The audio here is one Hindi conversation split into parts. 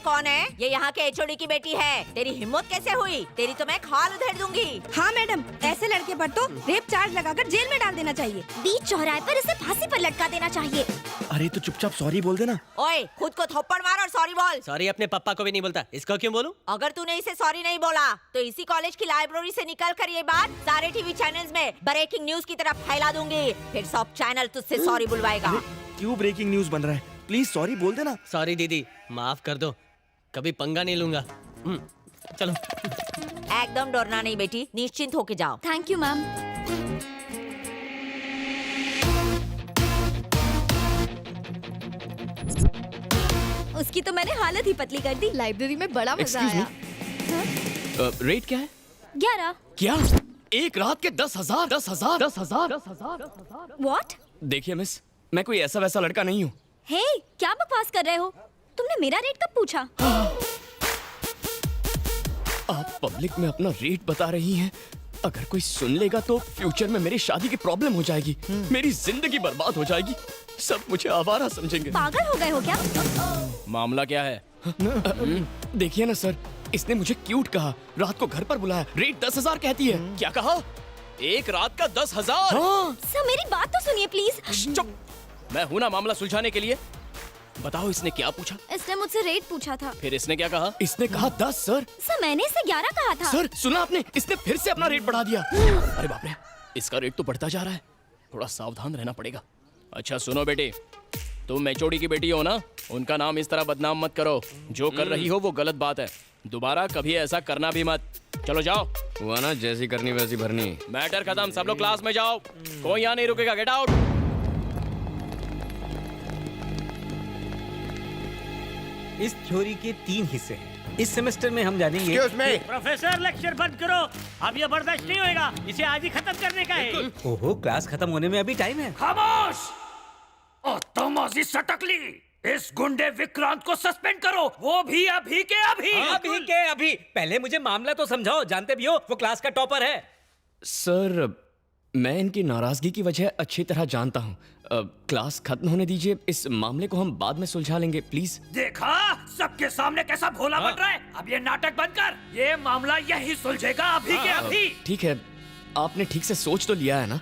कौन है? ये यहाँ के एचओडी की बेटी है। तेरी हिम्मत कैसे हुई? तेरी तो मैं खाल उधेड़ दूंगी। हाँ मैडम, ऐसे लड़के पर तो रेप चार्ज लगाकर जेल में डाल देना चाहिए। बीच चौराहे पर इसे फांसी पर लटका देना चाहिए। अरे तो चुपचाप सॉरी बोल देना। ओए, खुद को थप्पड़ मार और सॉरी बोल। सॉरी अपने पापा को भी नहीं बोलता, इसको क्यों बोलूं? अगर तूने इसे सॉरी नहीं बोला तो इसी कॉलेज की लाइब्रेरी से निकल कर ये बात सारे टीवी चैनल्स में ब्रेकिंग न्यूज की तरह फैला दूंगी। फिर सब चैनल तुझसे सॉरी बुलवाएगा। क्यों ब्रेकिंग न्यूज बन रहा है? प्लीज सॉरी बोल देना। सॉरी दीदी, माफ कर दो, कभी पंगा नहीं लूंगा। चलो। एकदम डरना नहीं बेटी, निश्चिंत होके जाओ। Thank you ma'am. उसकी तो मैंने हालत ही पतली कर दी। लाइब्रेरी में बड़ा मजा आया। रेट क्या है? 11। क्या? एक रात के 10,000? 10,000? What? देखिए मिस, मैं कोई ऐसा वैसा लड़का नहीं हूँ। हे, क्या बकवास कर रहे हो? तुमने मेरा रेट कब पूछा? आप पब्लिक में अपना रेट बता रही हैं। अगर कोई सुन लेगा तो फ्यूचर में मेरी शादी की प्रॉब्लम हो जाएगी, मेरी जिंदगी बर्बाद हो जाएगी, सब मुझे आवारा समझेंगे। पागल हो गए हो क्या? मामला क्या है? देखिए ना सर, इसने मुझे क्यूट कहा, रात को घर पर बुलाया, रेट 10,000 कहती है। क्या कहा? एक रात का 10,000? सर मेरी बात तो सुनिए प्लीज। चुप, मैं हूं ना मामला सुलझाने के लिए। बताओ इसने क्या पूछा? इसने मुझसे रेट पूछा था। फिर इसने क्या कहा? इसने कहा 10 सर। सर मैंने इसे 11 कहा था। सर सुना आपने, इसने फिर से अपना रेट बढ़ा दिया। अरे बाप रे, इसका रेट तो बढ़ता जा रहा है, थोड़ा सावधान रहना पड़ेगा। अच्छा सुनो बेटी, तुम एचओडी की बेटी हो ना, उनका नाम इस तरह बदनाम मत करो। जो कर रही हो वो गलत बात है, दोबारा कभी ऐसा करना भी मत। चलो जाओ। हुआ ना, जैसी करनी वैसी भरनी। मैटर खत्म, सब लोग क्लास में जाओ, कोई यहाँ नहीं रुकेगा, गेट आउट। इस थ्योरी के 3 हिस्से हैं। इस सेमेस्टर में हम जानेंगे। प्रोफेसर लेक्चर बंद करो, अब ये बर्दाश्त नहीं होएगा, इसे आज ही खत्म करने का है। ओहो, क्लास खत्म होने में अभी टाइम है। खामोश! तमाजी सटकली, इस गुंडे विक्रांत को सस्पेंड करो, वो भी अभी के अभी। अभी के अभी। पहले मुझे मामला तो समझाओ, जानते भी हो वो क्लास का टॉपर है। सर मैं इनकी नाराजगी की वजह अच्छी तरह जानता हूँ। क्लास खत्म होने दीजिए, इस मामले को हम बाद में सुलझा लेंगे प्लीज। देखा सबके सामने कैसा भोला बन रहा है। अब ये नाटक बंद कर, ये मामला यही सुलझेगा अभी के अभी। ठीक है, आपने ठीक से सोच तो लिया है ना?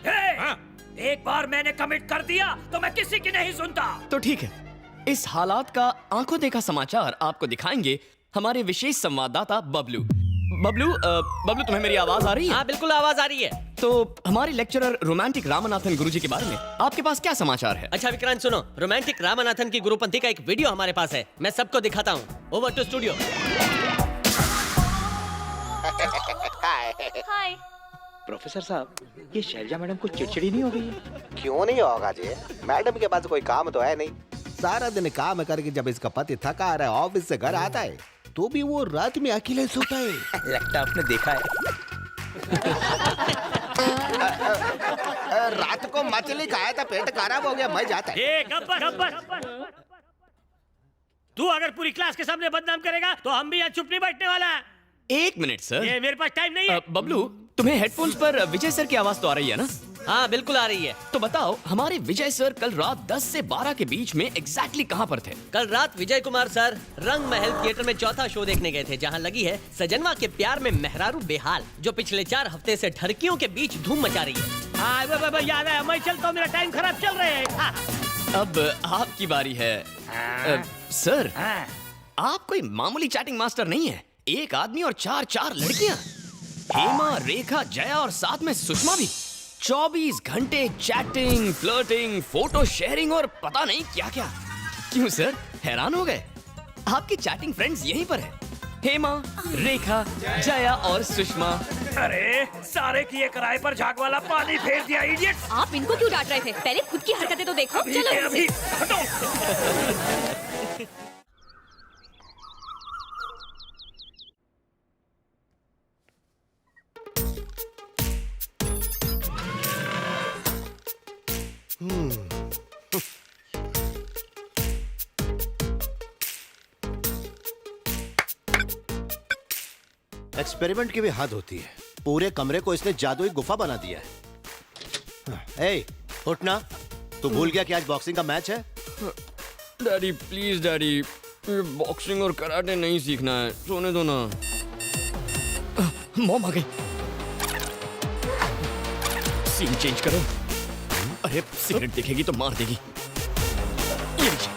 एक बार मैंने कमिट कर दिया तो मैं किसी की नहीं सुनता। तो ठीक है, इस हालात का आंखों देखा समाचार आपको दिखाएंगे हमारे विशेष संवाददाता बबलू। बबलू तुम्हें मेरी आवाज आ रही है? हाँ बिल्कुल आवाज आ रही है। तो हमारे लेक्चरर रोमांटिक रामनाथन गुरुजी के बारे में आपके पास क्या समाचार है? अच्छा विक्रांत सुनो, रोमांटिक रामनाथन की गुरुपंथी का एक वीडियो हमारे पास है, मैं सबको दिखाता हूँ। Over to studio. Hi. Professor साहब, ये शैलजा मैडम को चिड़चिड़ी नहीं हो गई है? क्यों नहीं होगा जी, मैडम के पास कोई काम तो है नहीं। सारा दिन काम करके जब इसका पति थका आ रहा है, ऑफिस से घर आता है, तो भी वो रात में अकेले सोता है। लगता आपने देखा है। रात को मछली खाया था, पेट खराब हो गया, मैं जाता है। गब्बर, तू अगर पूरी क्लास के सामने बदनाम करेगा तो हम भी यहाँ चुप नहीं बैठने वाला। एक मिनट सर, ये मेरे पास टाइम नहीं है। बबलू तुम्हें हेडफोन्स पर विजय सर की आवाज तो आ रही है ना? हाँ बिल्कुल आ रही है। तो बताओ हमारे विजय सर कल रात 10 से 12 के बीच में एग्जैक्टली कहाँ पर थे? कल रात विजय कुमार सर रंग महल थिएटर में चौथा शो देखने गए थे, जहाँ लगी है सजनवा के प्यार में मेहरारू बेहाल, जो पिछले 4 हफ्ते से ठरकियों के बीच धूम मचा रही है। हाँ याद है, मैं चलता हूँ, मेरा टाइम खराब चल रहा है। अब आपकी बारी है। सर आप कोई मामूली चैटिंग मास्टर नहीं है, एक आदमी और 4 लड़कियां, हेमा, रेखा, जया और साथ में सुषमा भी। 24 घंटे चैटिंग, फ्लर्टिंग, फोटो शेयरिंग और पता नहीं क्या क्या। क्यों सर, हैरान हो गए? आपकी चैटिंग फ्रेंड्स यहीं पर है, हेमा, रेखा, जया और सुषमा। अरे सारे किए किराए पर झाग वाला पानी फेर दिया, इडियट। आप इनको क्यों डांट रहे थे? पहले खुद की हरकतें तो देखो। चलो अभी हटो। एक्सपेरिमेंट की भी हद होती है, पूरे कमरे को इसने जादुई गुफा बना दिया है। ए, उठना, तू भूल गया कि आज बॉक्सिंग का मैच है? डैडी प्लीज डैडी, ये बॉक्सिंग और कराटे नहीं सीखना है, सोने दो ना। मॉम आ गई। सीन चेंज करो। अरे सिगरेट दिखेगी तो मार देगी। ये लीजिए।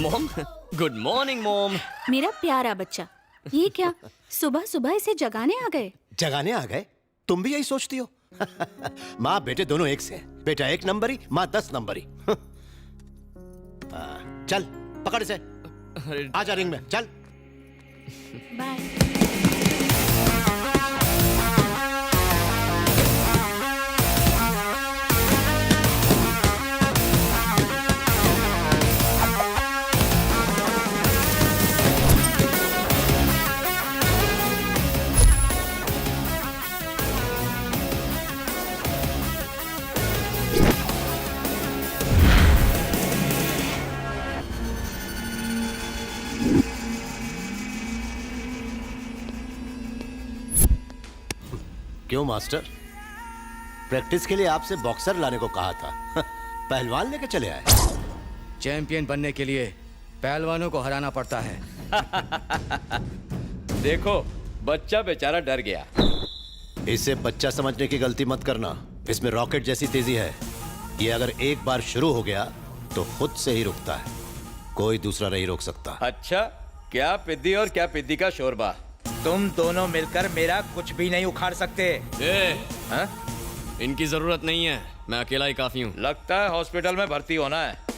Mom, good morning mom. मेरा प्यारा बच्चा, ये क्या सुबह सुबह इसे जगाने आ गए? जगाने आ गए? तुम भी यही सोचती हो? माँ बेटे दोनों एक से हैं। बेटा 1 नंबरी, माँ 10 नंबरी। चल पकड़ इसे, आजा रिंग में, चल। बाय। क्यों मास्टर, प्रैक्टिस के लिए आपसे बॉक्सर लाने को कहा था, पहलवान लेके चले आए। चैंपियन बनने के लिए पहलवानों को हराना पड़ता है। देखो बच्चा बेचारा डर गया। इसे बच्चा समझने की गलती मत करना। इसमें रॉकेट जैसी तेजी है। ये अगर एक बार शुरू हो गया तो खुद से ही रुकता है, कोई दूसरा नहीं रोक सकता। अच्छा, क्या पिद्दी और क्या पिद्दी का शोरबा। तुम दोनों मिलकर मेरा कुछ भी नहीं उखाड़ सकते। हाँ? इनकी जरूरत नहीं है, मैं अकेला ही काफी हूँ। लगता है हॉस्पिटल में भर्ती होना है।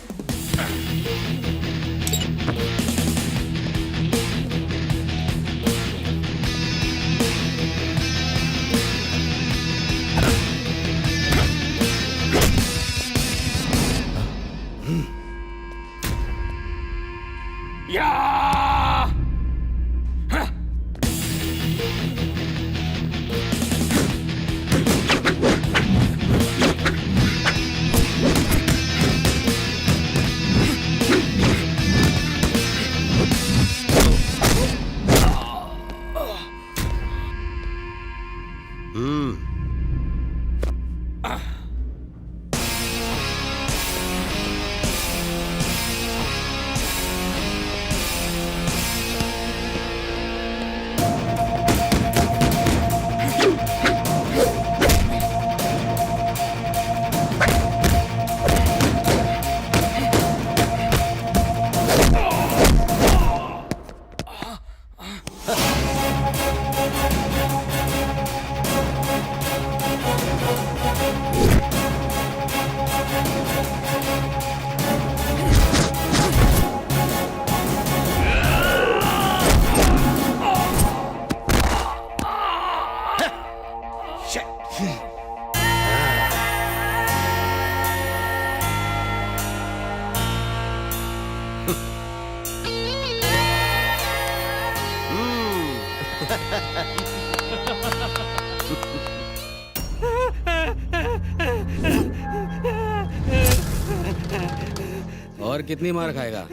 और कितनी मार खाएगा?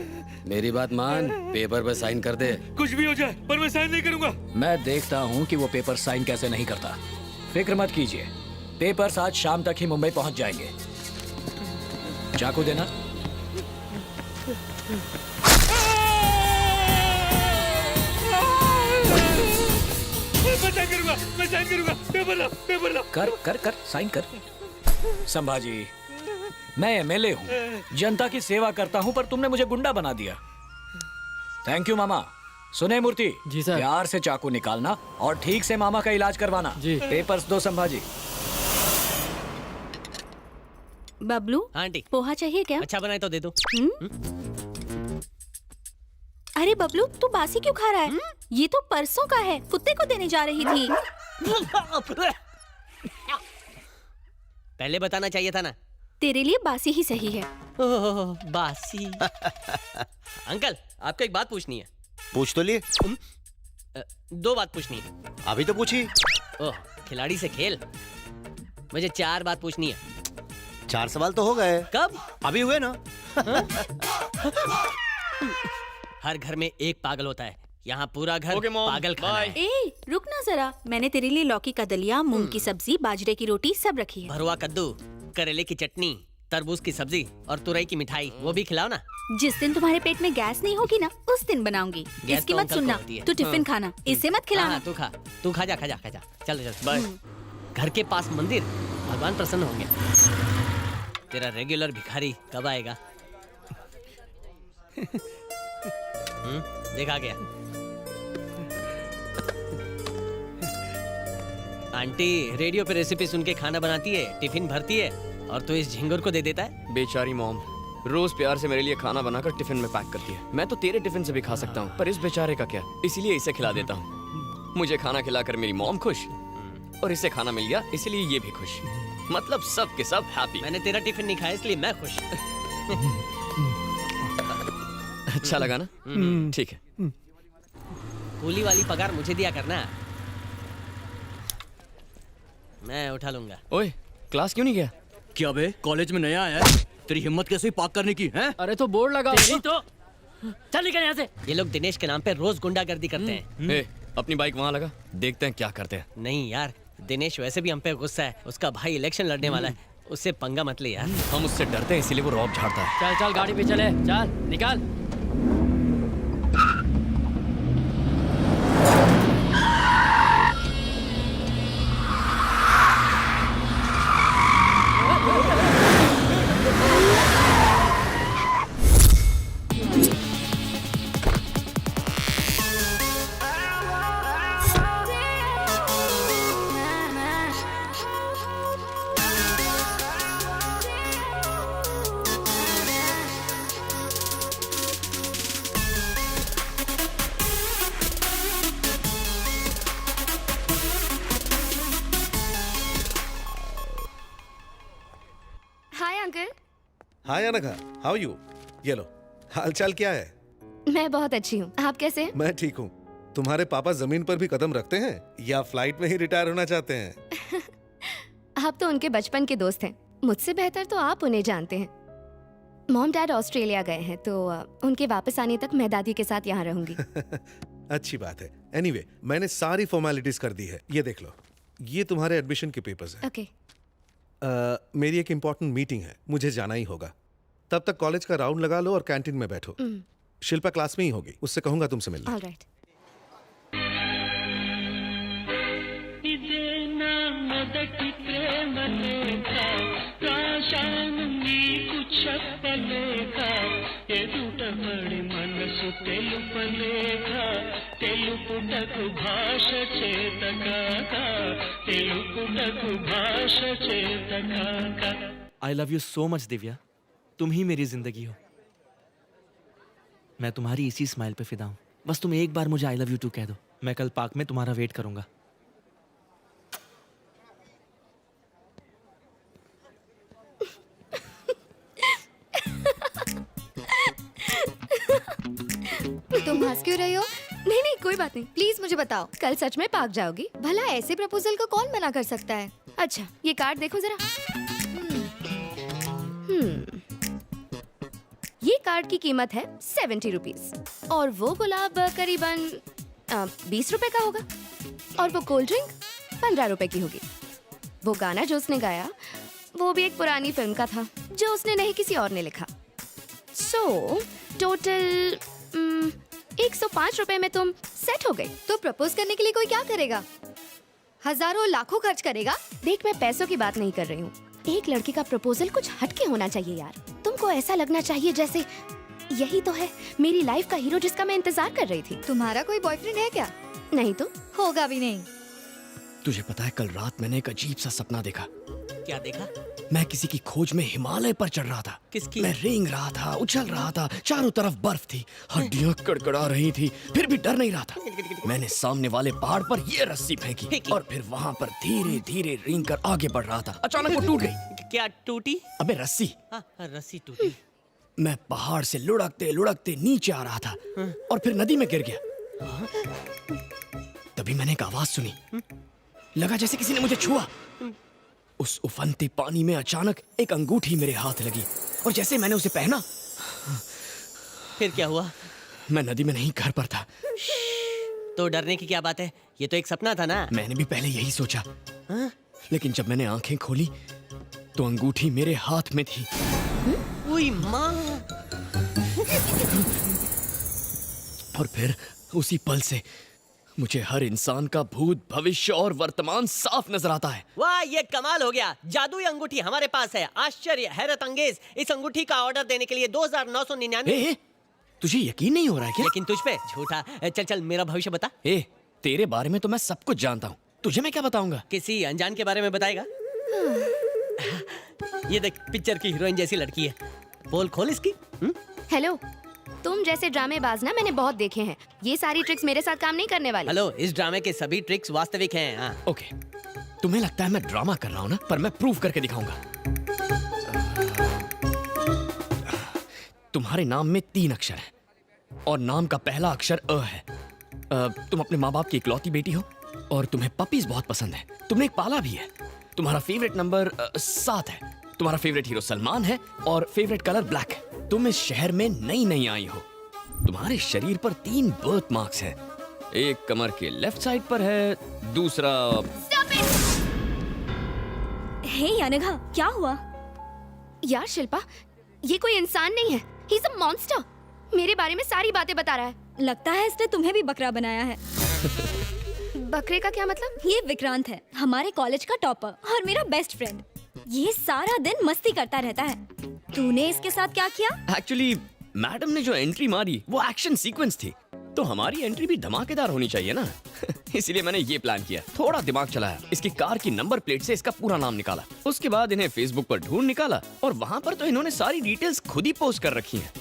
मेरी बात मान, पेपर पे साइन कर दे। कुछ भी हो जाए पर मैं साइन नहीं करूंगा। मैं देखता हूँ कि वो पेपर साइन कैसे नहीं करता। फिक्र मत कीजिए, पेपर्स आज शाम तक ही मुंबई पहुंच जाएंगे। चाकू देना। मैं साइन करूंगा। पेपर ला। कर साइन कर। संभाजी, मैं एमएलए हूँ, जनता की सेवा करता हूँ, पर तुमने मुझे गुंडा बना दिया। थैंक यू मामा। सुने मूर्ति जी सर, प्यार से चाकू निकालना और ठीक से मामा का इलाज करवाना जी। पेपर्स दो संभाजी। बबलू, आंटी पोहा चाहिए क्या? अच्छा बनाए तो दे दो। अरे बबलू, तू बासी क्यों खा रहा है? ये तो परसों का है, कुत्ते को देने जा रही थी। पहले बताना चाहिए था ना। तेरे लिए बासी ही सही है। ओह, बासी। अंकल, आपको एक बात पूछनी है। पूछ तो लिए। 2 बात पूछनी है। अभी तो पूछी। ओह, खिलाड़ी से खेल। मुझे 4 बात पूछनी है। 4 सवाल तो हो गए। कब? अभी हुए ना। हर घर में एक पागल होता है, यहाँ पूरा घर Okay, Mom. पागल खाना Bye. है। ए रुक ना जरा, मैंने तेरे लिए लौकी का दलिया, मूंग की सब्जी, बाजरे की रोटी सब रखी है। भरुआ कद्दू, करेले की चटनी, तरबूज की सब्जी और तुरई की मिठाई, वो भी खिलाओ ना। जिस दिन तुम्हारे पेट में गैस नहीं होगी ना, उस दिन बनाऊंगी। गैस इसकी तो मत अंकल को सुनना, होती है। तू टिफिन खाना, इसे मत खिलाना। हाँ, तू खा जा। चल बाय। घर के पास मंदिर, भगवान प्रसन्न होंगे। तेरा रेगुलर भिखारी कब आएगा? देखा गया। आंटी रेडियो पे रेसिपी सुन के खाना बनाती है, टिफिन भरती है, और तू इस झिंगुर को दे देता है। बेचारी मॉम रोज प्यार से मेरे लिए खाना बनाकर टिफिन में पैक करती है। मैं तो तेरे टिफिन से भी खा सकता हूँ, पर इस बेचारे का क्या, इसीलिए इसे खिला देता हूँ। मुझे खाना खिलाकर मेरी मॉम खुश, और इसे खाना मिल गया इसलिए ये भी खुश। मतलब सब के सब हैप्पी। मैंने तेरा टिफिन नहीं खाया इसलिए मैं खुश। अच्छा लगा ना? ठीक है। कूली वाली पगार मुझे दिया करना, मैं उठा लूंगा। ओए क्लास क्यों नहीं गया? क्या बे, कॉलेज में नया आया है? तेरी हिम्मत कैसे हुई पार्क करने की हैं? अरे तो बोर्ड लगा तो चल निकल यहाँ से। ये लोग दिनेश के नाम पे रोज गुंडागर्दी करते हैं। ए, अपनी बाइक वहाँ लगा, देखते हैं क्या करते हैं। नहीं यार, दिनेश वैसे भी हम पे गुस्सा है। उसका भाई इलेक्शन लड़ने वाला है, उससे पंगा मत ले यार। हम उससे डरते हैं इसीलिए वो रौब झाड़ता है। चल गाड़ी पे चले, चल निकाल। Hi uncle. Hi Anagha, how you? ये लो, हालचाल क्या है? मैं बहुत अच्छी हूँ, आप कैसे हैं? मैं ठीक हूँ। तुम्हारे पापा जमीन पर भी कदम रखते हैं या फ्लाइट में ही रिटायर होना चाहते हैं? आप तो उनके बचपन के दोस्त हैं, मुझसे बेहतर तो आप उन्हें जानते हैं। मॉम डैड ऑस्ट्रेलिया गए हैं, तो उनके वापस आने तक मैं दादी के साथ यहाँ रहूंगी। अच्छी बात है। एनीवे, मैंने सारी फॉर्मेलिटीज कर दी है। ये देख लो, ये तुम्हारे एडमिशन के पेपर्स हैं। ओके। मेरी एक इम्पोर्टेंट मीटिंग है, मुझे जाना ही होगा। तब तक कॉलेज का राउंड लगा लो और कैंटीन में बैठो। शिल्पा क्लास में ही होगी, उससे कहूंगा तुमसे मिलने। Alright. I love you so much Divya, तुम ही मेरी जिंदगी हो। मैं तुम्हारी इसी स्माइल पे फिदा हूँ। बस तुम एक बार मुझे आई लव यू टू कह दो, मैं कल पार्क में तुम्हारा वेट करूंगा। तुम हंस क्यों रही हो? नहीं नहीं कोई बात नहीं, प्लीज मुझे बताओ, कल सच में पार्क जाओगी? भला ऐसे प्रपोजल को कौन मना कर सकता है? अच्छा ये कार्ड देखो जरा। ये कार्ड की कीमत है 70 रुपीज और वो गुलाब करीबन 20 रुपए का होगा और वो कोल्ड ड्रिंक 15 रुपए की होगी। वो गाना जो उसने गाया वो भी एक पुरानी फिल्म का था जो उसने नहीं किसी और ने लिखा। सो टोटल 105 रुपए में तुम सेट हो गई। तो प्रपोज करने के लिए कोई क्या करेगा? हजारों लाखों खर्च करेगा? देख मैं पैसों की बात नहीं कर रही हूँ, एक लड़की का प्रपोजल कुछ हटके होना चाहिए यार। तुमको ऐसा लगना चाहिए जैसे यही तो है मेरी लाइफ का हीरो जिसका मैं इंतजार कर रही थी। तुम्हारा कोई बॉयफ्रेंड है क्या? नहीं तो होगा भी नहीं। तुझे पता है कल रात मैंने एक अजीब सा सपना देखा। क्या देखा? मैं किसी की खोज में हिमालय पर चढ़ रहा था। किसकी? मैं रेंग रहा था, उछल रहा था, चारों तरफ बर्फ थी, हड्डियां कड़कड़ा रही थी, फिर भी डर नहीं रहा था। मैंने सामने वाले पहाड़ पर ये रस्सी फेंकी और फिर वहाँ पर धीरे धीरे रेंग कर आगे बढ़ रहा था। अचानक वो टूट गई। क्या टूटी? अबे रस्सी। रस्सी टूटी। मैं पहाड़ से लुढ़कते लुढ़कते नीचे आ रहा था और फिर नदी में गिर गया। तभी मैंने एक आवाज सुनी, लगा जैसे किसी ने मुझे छुआ। उस उफनते पानी में अचानक एक अंगूठी मेरे हाथ लगी और जैसे मैंने उसे पहना, फिर क्या हुआ? मैं नदी में नहीं घर पर था। तो डरने की क्या बात है, ये तो एक सपना था ना। मैंने भी पहले यही सोचा, लेकिन जब मैंने आंखें खोली तो अंगूठी मेरे हाथ में थी। उई माँ। और फिर उसी पल से मुझे हर इंसान का भूत, भविष्य और वर्तमान साफ नजर आता है। वाह, ये कमाल हो गया। जादुई अंगूठी हमारे पास है। आश्चर्य, हैरत अंगेज। इस अंगूठी का ऑर्डर देने के लिए 2999। तुझे यकीन नहीं हो रहा है क्या? लेकिन तुझ पे झूठा। चल चल, मेरा भविष्य बता। तेरे बारे में तो मैं सब कुछ जानता हूँ, तुझे मैं क्या बताऊंगा? किसी अनजान के बारे में बताएगा? ये देख, पिक्चर की हीरोइन जैसी लड़की है। बोल खोल इसकी। हेलो, तुम जैसे ड्रामेबाज ना मैंने बहुत देखे हैं। ये सारी ट्रिक्स मेरे साथ काम नहीं करने वाली। हेलो, इस ड्रामे के सभी ट्रिक्स वास्तविक हैं। हाँ। ओके, तुम्हें लगता है मैं ड्रामा कर रहा हूँ ना, पर मैं प्रूव करके दिखाऊंगा। तुम्हारे नाम में 3 अक्षर हैं और नाम का पहला अक्षर अ है। तुम अपने माँ बाप की इकलौती बेटी हो और तुम्हें पपीज बहुत पसंद है। तुमने एक पाला भी है। तुम्हारा फेवरेट नंबर 7 है। तुम्हारा फेवरेट हीरो सलमान है और फेवरेट कलर ब्लैक है। तुम इस शहर में नई आई हो। तुम्हारे शरीर पर 3 बर्थ मार्क्स हैं। एक कमर के लेफ्ट साइड पर है, दूसरा। हे अनघा, क्या हुआ? यार शिल्पा, ये कोई इंसान नहीं है, ही इज अ मॉन्स्टर। मेरे बारे में सारी बातें बता रहा है। लगता है इसने तुम्हें भी बकरा बनाया है। बकरे का क्या मतलब? ये विक्रांत है, हमारे कॉलेज का टॉपर और मेरा बेस्ट फ्रेंड। ये सारा दिन मस्ती करता रहता है। तूने इसके साथ क्या किया? एक्चुअली मैडम ने जो एंट्री मारी वो एक्शन सीक्वेंस थी, तो हमारी एंट्री भी धमाकेदार होनी चाहिए ना। इसीलिए मैंने ये प्लान किया, थोड़ा दिमाग चलाया, इसकी कार की नंबर प्लेट से इसका पूरा नाम निकाला। उसके बाद इन्हें फेसबुक पर ढूंढ निकाला और वहाँ पर तो इन्होंने सारी डिटेल्स खुद ही पोस्ट कर रखी हैं।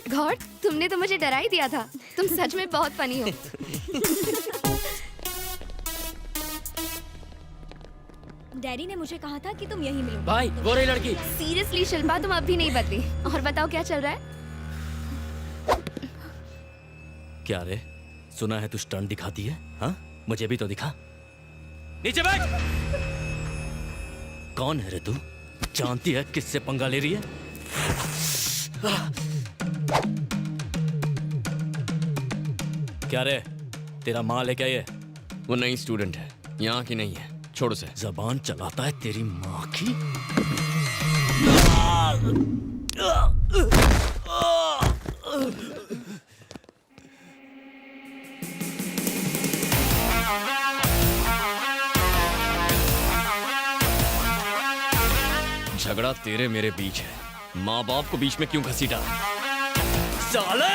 गॉड, तुमने तो मुझे डरा ही दिया था। तुम सच में बहुत फनी हो। डैडी ने मुझे कहा था कि तुम यहीं मिलो। भाई, वो रही लड़की। सीरियसली शिल्पा, तुम अब भी नहीं बदली। और बताओ क्या चल रहा है? क्या रे, सुना है तू स्टंट दिखाती है? हाँ, मुझे भी तो दिखा। नीचे बैठ। कौन है रे तू? जानती है किससे पंगा ले रही है? क्या रे, तेरा माल है क्या ये? वो नई स्टूडेंट है, यहाँ की नहीं है, छोड़ उसे। जबान चलाता है तेरी माँ की। झगड़ा तेरे मेरे बीच है, माँ बाप को बीच में क्यों घसीटा? साले!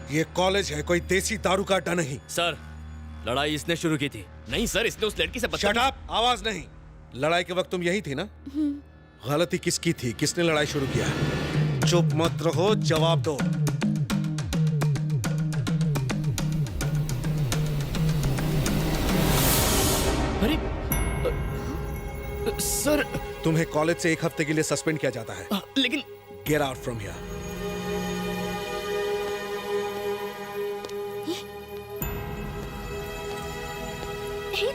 ये कॉलेज है, कोई देसी दारू का अड्डा नहीं। सर, लड़ाई इसने शुरू की थी। नहीं सर, इसने उस लड़की से शट अप, आवाज नहीं। लड़ाई के वक्त तुम यही थी ना? गलती किसकी थी? किसने लड़ाई शुरू किया? चुप मत रहो, जवाब दो। अरे सर, तुम्हें कॉलेज से 1 हफ्ते के लिए सस्पेंड किया जाता है। लेकिन गेट आउट फ्रॉम हियर।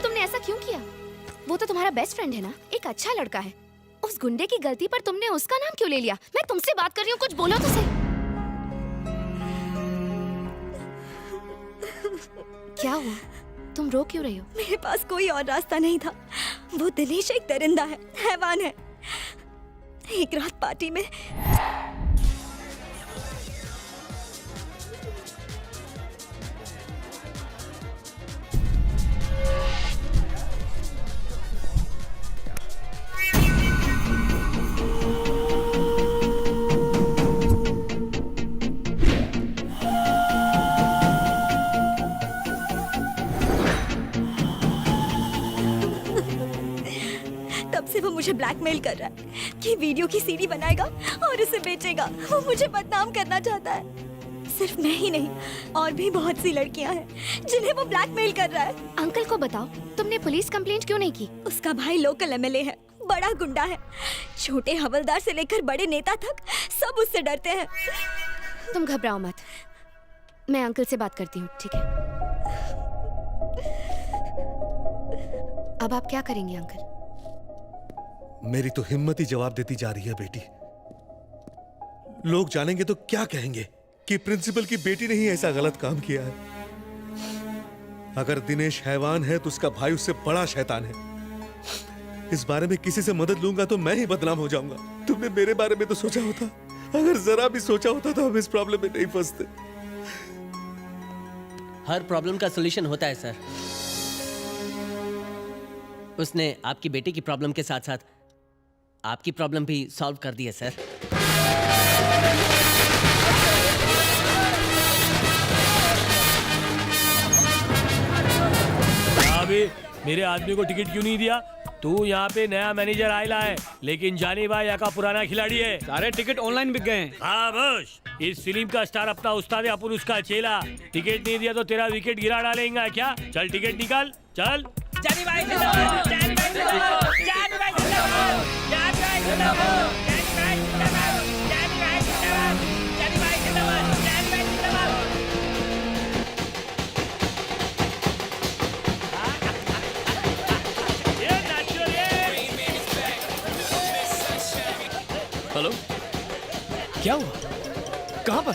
तुमने ऐसा क्यों किया? वो तो तुम्हारा बेस्ट फ्रेंड है ना, एक अच्छा लड़का है। उस गुंडे की गलती पर तुमने उसका नाम क्यों ले लिया? मैं तुमसे बात कर रही हूँ, कुछ बोलो तो सही। क्या हुआ? तुम रो क्यों रही हो? मेरे पास कोई और रास्ता नहीं था। वो दिनेश एक दरिंदा है, हैवान है। एक रात पार्टी में मुझे ब्लैकमेल कर रहा है कि वीडियो की सीडी बनाएगा और उसे बेचेगा। वो मुझे बदनाम करना चाहता है। सिर्फ मैं ही नहीं, और भी बहुत सी लड़कियां हैं जिन्हें वो ब्लैकमेल कर रहा है। अंकल को बताओ, तुमने पुलिस कंप्लेंट क्यों नहीं की? उसका भाई लोकल एमएलए है, बड़ा गुंडा है। छोटे हवलदार से लेकर बड़े नेता तक सब उससे डरते हैं। तुम घबराओ मत, मैं अंकल से बात करती हूँ, ठीक है? अब आप क्या करेंगे अंकल? मेरी तो हिम्मत ही जवाब देती जा रही है बेटी। लोग जानेंगे तो क्या कहेंगे कि प्रिंसिपल की बेटी ने ही ऐसा गलत काम किया है। अगर दिनेश हैवान है तो उसका भाई उससे बड़ा शैतान है। इस बारे में किसी से मदद लूंगा तो मैं ही बदनाम हो जाऊंगा। तुमने मेरे बारे में तो सोचा होता, अगर जरा भी सोचा होता तो हम इस प्रॉब्लम में नहीं फंसते। हर प्रॉब्लम का सॉल्यूशन होता है सर। उसने आपकी बेटी की प्रॉब्लम के साथ साथ आपकी प्रॉब्लम भी सॉल्व कर दी है सर। अभी मेरे आदमी को टिकट क्यों नहीं दिया? तू यहाँ पे नया मैनेजर आयला है, लेकिन जानी भाई यहाँ का पुराना खिलाड़ी है। सारे टिकट ऑनलाइन बिक गए हैं। हाँ बस, इस फिल्म का स्टार अपना उस्ताद है, अपन उसका चेला। टिकट नहीं दिया तो तेरा विकेट गिरा डालेगा क्या? चल टिकट निकाल, चल। जानी भाई जिंदाबाद, जानी भाई जिंदाबाद, जानी भाई जिंदाबाद, जानी भाई जिंदाबाद, जानी भाई जिंदाबाद, जानी भाई जिंदाबाद, जानी भाई जिंदाबाद, जानी भाई जिंदाबाद। हेलो, क्या हुआ? कहाँ पर?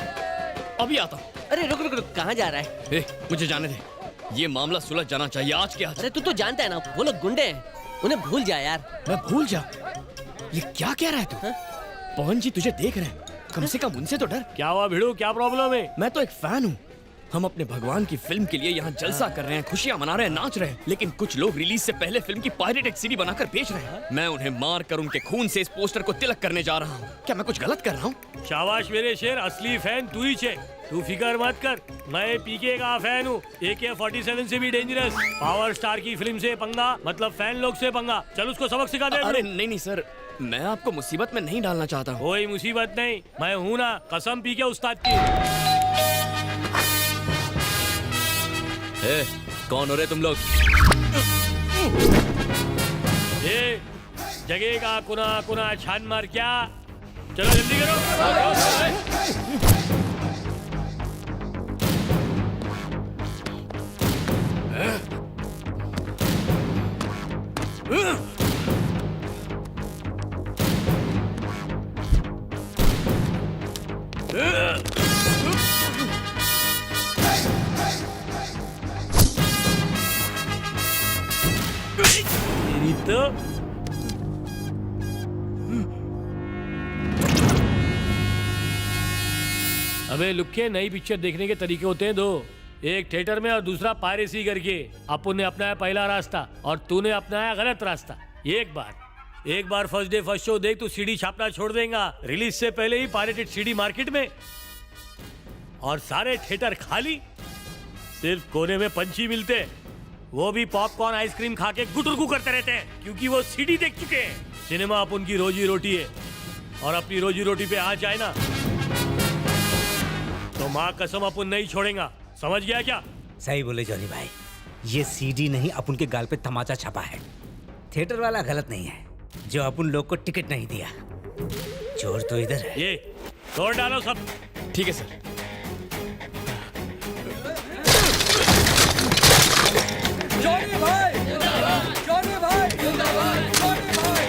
अभी आता हूँ। अरे रुक रुक रुक, कहाँ जा रहा है? ए, मुझे जाने दे, ये मामला सुलझ जाना चाहिए आज के आज। अरे तू तो जानता है ना, वो लोग गुंडे हैं, उन्हें भूल जा यार। मैं भूल जा? ये क्या कह रहा है तू? पवन जी तुझे देख रहे हैं, कम से कम उनसे तो डर। क्या हुआ भिड़ू, क्या प्रॉब्लम है? मैं तो एक फैन हूँ। हम अपने भगवान की फिल्म के लिए यहाँ जलसा कर रहे हैं, खुशियाँ मना रहे हैं, नाच रहे हैं, लेकिन कुछ लोग रिलीज से पहले फिल्म की पायरेटेड सीडी बनाकर बेच रहे हैं। मैं उन्हें मार कर उनके खून से इस पोस्टर को तिलक करने जा रहा हूँ। क्या मैं कुछ गलत कर रहा हूँ? शाबाश मेरे शेर, असली फैन तू ही छे। तू फिकर मत कर, मैं पीके का फैन हूँ। AK-47 से भी डेंजरस। पावर स्टार की फिल्म से पंगा मतलब फैन लोग से पंगा। चल उसको सबक सिखा दे। अरे नहीं नहीं सर, मैं आपको मुसीबत में नहीं डालना चाहता हूँ। कोई मुसीबत नहीं, मैं हूँ ना, कसम पीके उस्ताद की। ए, कौन हो रहे तुम लोग? ये जगह का कुना कुना छान मार क्या? चलो जल्दी करो। तो अबे लुक्के, नई पिक्चर देखने के तरीके होते हैं दो। एक थिएटर में और दूसरा पायरेसी करके। अपन ने अपनाया पहला रास्ता और तूने अपनाया गलत रास्ता। एक बार फर्स्ट डे फर्स्ट शो देख, तू सीडी छापना छोड़ देगा। रिलीज से पहले ही पायरेटेड सीडी मार्केट में और सारे थिएटर खाली। सिर्फ कोने में पंछी मिलते, वो भी पॉपकॉर्न आइसक्रीम खा के गुटुरगु करते रहते हैं, क्योंकि वो सीडी देख चुके हैं। सिनेमा अपन की रोजी रोटी है, और अपनी रोजी रोटी पे आ जाए ना तो माँ कसम अपन नहीं छोड़ेगा। समझ गया क्या? सही बोले जॉनी भाई, ये सीडी नहीं अपन के गाल पे तमाचा छपा है। थिएटर वाला गलत नहीं है जो अपन लोग को टिकट नहीं दिया। चोर तो इधर है। ये तोड़ डालो सब। ठीक है सर। जॉनी भाई जिंदाबाद, जॉनी भाई जिंदाबाद, जॉनी भाई।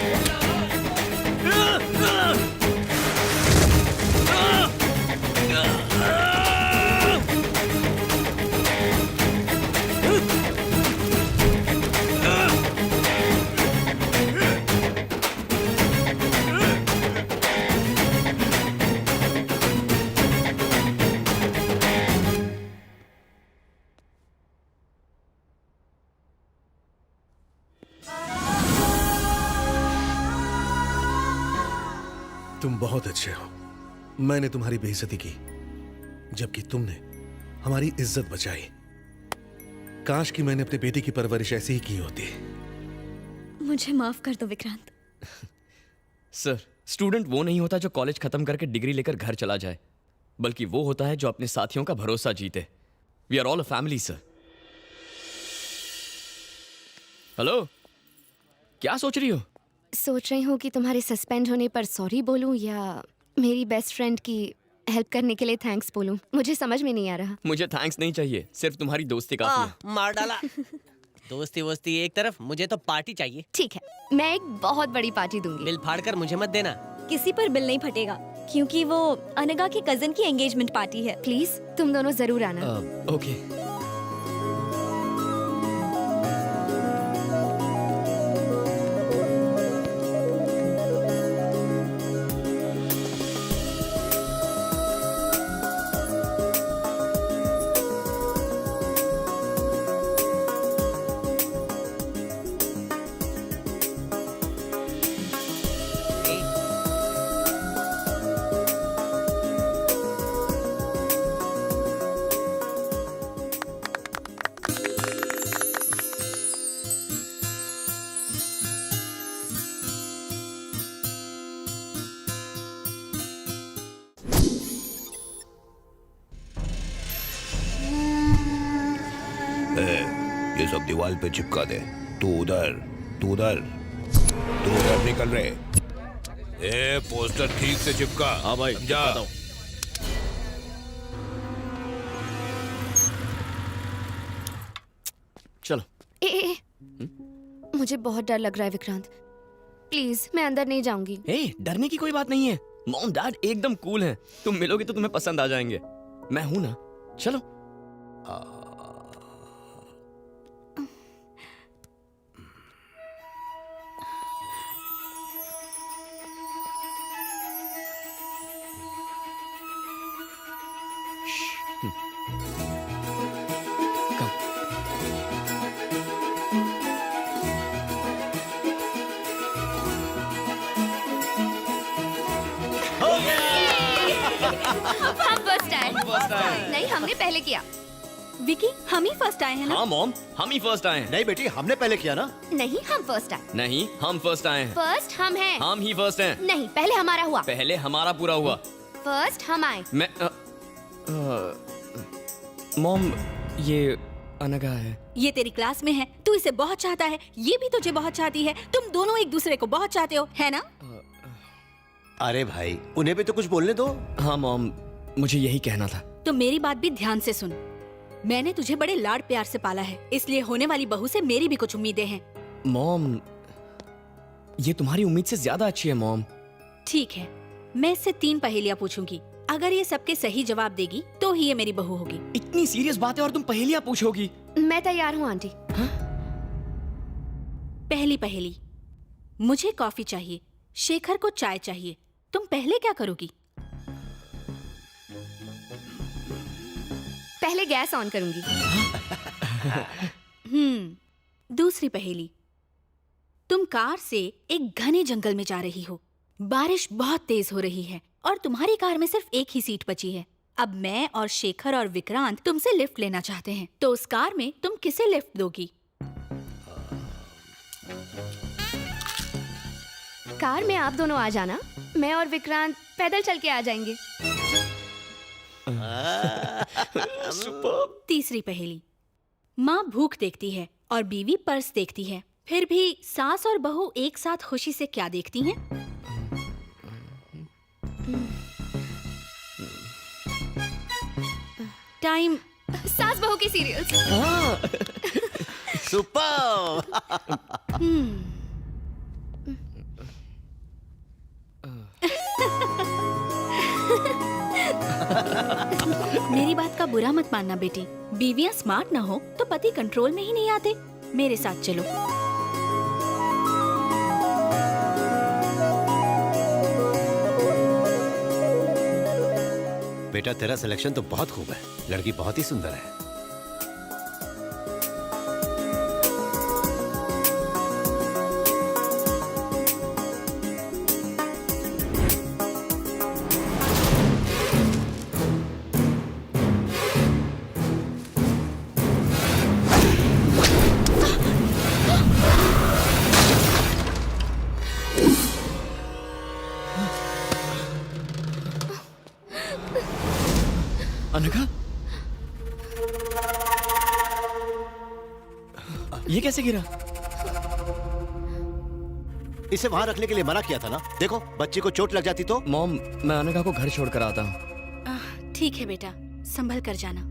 तुम बहुत अच्छे हो। मैंने तुम्हारी बेइज्जती की, जबकि तुमने हमारी इज्जत बचाई। काश कि मैंने अपने बेटे की परवरिश ऐसी ही की होती। मुझे माफ कर दो विक्रांत। सर, स्टूडेंट वो नहीं होता जो कॉलेज खत्म करके डिग्री लेकर घर चला जाए, बल्कि वो होता है जो अपने साथियों का भरोसा जीते। We are all a family sir. Hello, क्या सोच रही हो? सोच रही हूँ कि तुम्हारे सस्पेंड होने पर सॉरी बोलूं या मेरी बेस्ट फ्रेंड की हेल्प करने के लिए थैंक्स बोलूं। मुझे समझ में नहीं आ रहा। मुझे थैंक्स नहीं चाहिए, सिर्फ तुम्हारी दोस्ती काफी है। मार डाला। दोस्ती वोस्ती एक तरफ, मुझे तो पार्टी चाहिए। ठीक है, मैं एक बहुत बड़ी पार्टी दूंगी। बिल फाड़ कर मुझे मत देना। किसी पर बिल नहीं फटेगा क्योंकि वो अनगा के कजन की एंगेजमेंट पार्टी है। प्लीज तुम दोनों जरूर आना। ओके। ये सब दीवार पे चिपका दे। तू उधर, तू उधर, तू उधर निकल रहे। ए, पोस्टर ठीक से चिपका। हाँ भाई, समझा? चलो। ए, मुझे बहुत डर लग रहा है विक्रांत। प्लीज मैं अंदर नहीं जाऊंगी। ए, डरने की कोई बात नहीं है। मॉम डैड एकदम कूल हैं। तुम मिलोगे तो तुम्हें पसंद आ जाएंगे। मैं हूं ना, चलो। हम फर्स्ट आए। नहीं, हमने पहले किया। विकी, हम ही फर्स्ट आए हैं ना? हाँ मॉम, हम ही फर्स्ट आए हैं। नहीं बेटी, हमने पहले किया ना। नहीं, हम फर्स्ट आए। नहीं, हम फर्स्ट आए हैं। फर्स्ट हम हैं। हम ही फर्स्ट हैं। नहीं, पहले हमारा हुआ। पहले हमारा पूरा हुआ। फर्स्ट हम आए। मैं मॉम, ये अनगा है। ये तेरी क्लास में है, तू इसे बहुत चाहता है, ये भी तुझे बहुत चाहती है, तुम दोनों एक दूसरे को बहुत चाहते हो, है ना? अरे भाई, उन्हें भी तो कुछ बोलने दो। हाँ मॉम, मुझे यही कहना था। तो मेरी बात भी ध्यान से सुन। मैंने तुझे बड़े लाड प्यार से पाला है, इसलिए होने वाली बहू से मेरी भी कुछ उम्मीदें हैं। मॉम, ये तुम्हारी उम्मीद से ज्यादा अच्छी है मॉम। ठीक है, मैं इससे 3 पहेलियाँ पूछूंगी। अगर ये सबके सही जवाब देगी तो ही ये मेरी बहू होगी। इतनी सीरियस बात है और तुम पहेलियाँ पूछोगी? मैं तैयार हूँ आंटी। पहली पहेली, मुझे कॉफी चाहिए, शेखर को चाय चाहिए, तुम पहले क्या करोगी? पहले गैस ऑन करूंगी। दूसरी पहेली, तुम कार से एक घने जंगल में जा रही हो, बारिश बहुत तेज हो रही है और तुम्हारी कार में सिर्फ एक ही सीट बची है। अब मैं और शेखर और विक्रांत तुमसे लिफ्ट लेना चाहते हैं, तो उस कार में तुम किसे लिफ्ट दोगी? कार में आप दोनों आ जाना, मैं और विक्रांत पैदल चल के आ जाएंगे। तीसरी पहेली, माँ भूख देखती है और बीवी पर्स देखती है, फिर भी सास और बहू एक साथ खुशी से क्या देखती हैं? टाइम। सास बहू की सीरियल्स। सुपर। मेरी बात का बुरा मत मानना बेटी, बीवियां स्मार्ट ना हो तो पति कंट्रोल में ही नहीं आते। मेरे साथ चलो। बेटा, तेरा सिलेक्शन तो बहुत खूब है, लड़की बहुत ही सुंदर है। अनघा, ये कैसे गिरा? इसे वहां रखने के लिए मना किया था ना। देखो बच्ची को चोट लग जाती तो। मॉम, मैं अनघा को घर छोड़कर आता हूँ। ठीक है बेटा, संभल कर जाना।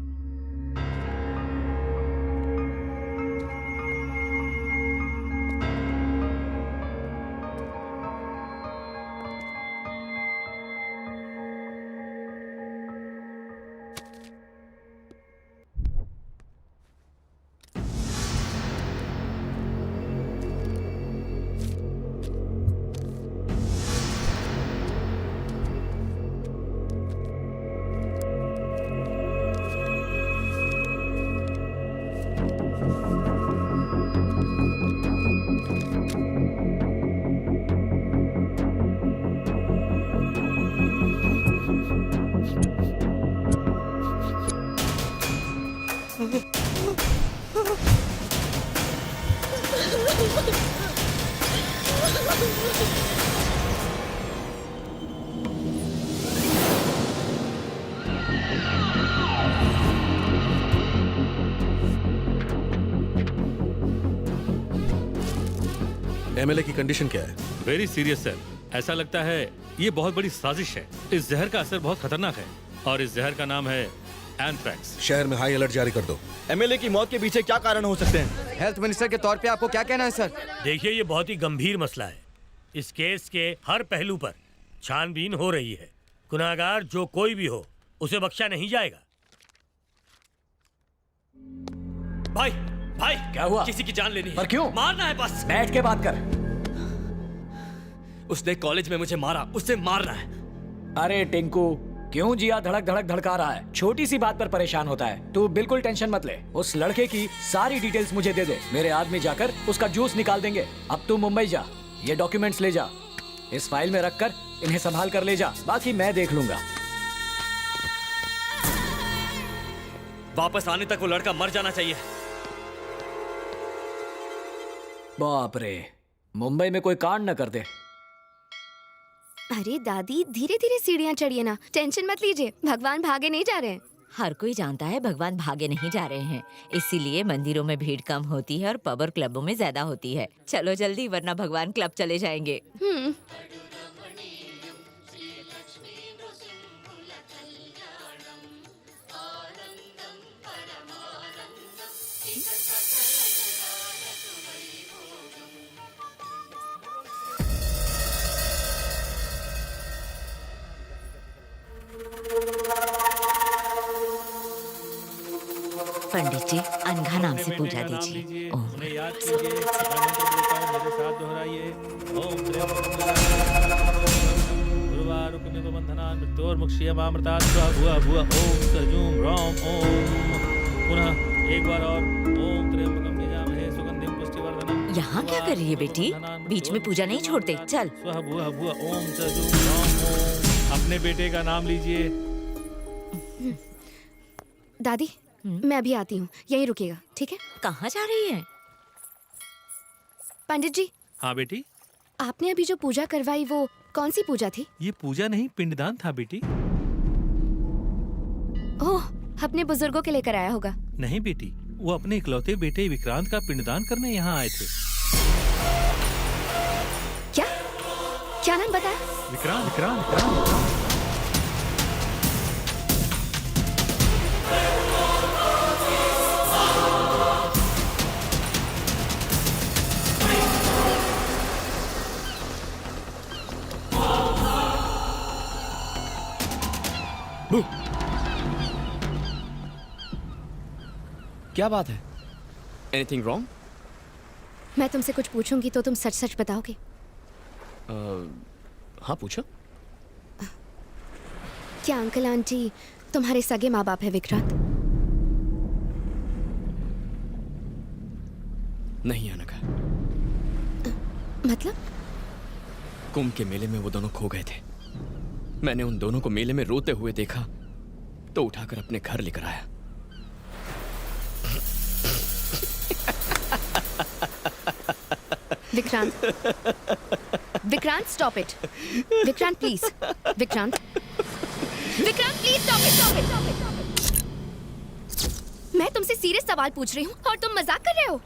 एमएलए की कंडीशन क्या है? Very serious sir. ऐसा लगता है ये बहुत बड़ी साजिश है। इस जहर का असर बहुत खतरनाक है और इस जहर का नाम है एंथ्रैक्स। शहर में हाई अलर्ट जारी कर दो। एमएलए की मौत के पीछे क्या कारण हो सकते हैं? हेल्थ मिनिस्टर के तौर पे आपको क्या कहना है सर? देखिए, ये बहुत ही गंभीर मसला है। इस केस के हर पहलू पर छानबीन हो रही है। गुनाहगार जो कोई भी हो, उसे बख्शा नहीं जाएगा। भाई भाई, क्या हुआ? किसी की जान लेनी है। पर क्यों? मारना है बस। बैठ के बात कर। उसने कॉलेज में मुझे मारा, उससे मारना है। अरे टिंकू, क्यों जिया धड़क धड़क धड़का रहा है? छोटी सी बात पर परेशान होता है। तू बिल्कुल टेंशन मत ले। उस लड़के की सारी डिटेल्स मुझे दे दे। मेरे आदमी जाकर उसका जूस निकाल देंगे। अब तू मुंबई जा, ये डॉक्यूमेंट्स ले जा, इस फाइल में रखकर इन्हें संभाल कर ले जा। बाकी मैं देख लूंगा। वापस आने तक वो लड़का मर जाना चाहिए। बाप रे, मुंबई में कोई कांड न कर दे। अरे दादी, धीरे धीरे सीढ़ियाँ चढ़िए ना, टेंशन मत लीजिए। भगवान भागे नहीं जा रहे हैं। हर कोई जानता है भगवान भागे नहीं जा रहे हैं, इसीलिए मंदिरों में भीड़ कम होती है और पब और क्लबों में ज्यादा होती है। चलो जल्दी, वरना भगवान क्लब चले जाएंगे। पंडित जी, अनघा नाम से पूजा दीजिए। ओम। उन्हें याद कीजिए, मैं मंत्र बोलता हूं, मेरे साथ दोहराइए। ओम गुरुवारुकमिवबंधनान् मृत्योर्मुक्षीयमामृतात् स्वाहा भुवः भुवः। ओम सजूम रौम ओम। पुनः एक बार और। ओम त्र्यंबकं यजामहे सुगंधिं पुष्टिवर्धनम्। यहाँ क्या कर रही है बेटी? बीच में पूजा नहीं छोड़ते। चल। स्वाहा भुवः भुवः। ओम सजूम रौम ओम। अपने बेटे का नाम लीजिए। दादी, मैं अभी आती हूँ, यहीं रुकिएगा, ठीक है? कहाँ जा रही है? पंडित जी। हाँ बेटी। आपने अभी जो पूजा करवाई, वो कौन सी पूजा थी? ये पूजा नहीं, पिंडदान था बेटी। ओह, अपने बुजुर्गों के लेकर आया होगा। नहीं बेटी, वो अपने इकलौते बेटे विक्रांत का पिंडदान करने यहाँ आए थे। क्या नाम बताया? विक्रांत विक्रांत विक्रांत। क्या बात है? Anything wrong? मैं तुमसे कुछ पूछूंगी तो तुम सच सच बताओगे? हाँ पूछो। क्या अंकल आंटी तुम्हारे सगे माँ बाप है विक्रांत? नहीं अनघा। मतलब? कुंभ के मेले में वो दोनों खो गए थे। मैंने उन दोनों को मेले में रोते हुए देखा तो उठाकर अपने घर लेकर आया। Vikrant, Vikrant stop it. Vikrant please, Vikrant, Vikrant please stop it, stop it, stop it. मैं तुमसे सीरियस सवाल पूछ रही हूँ और तुम मजाक कर रहे हो।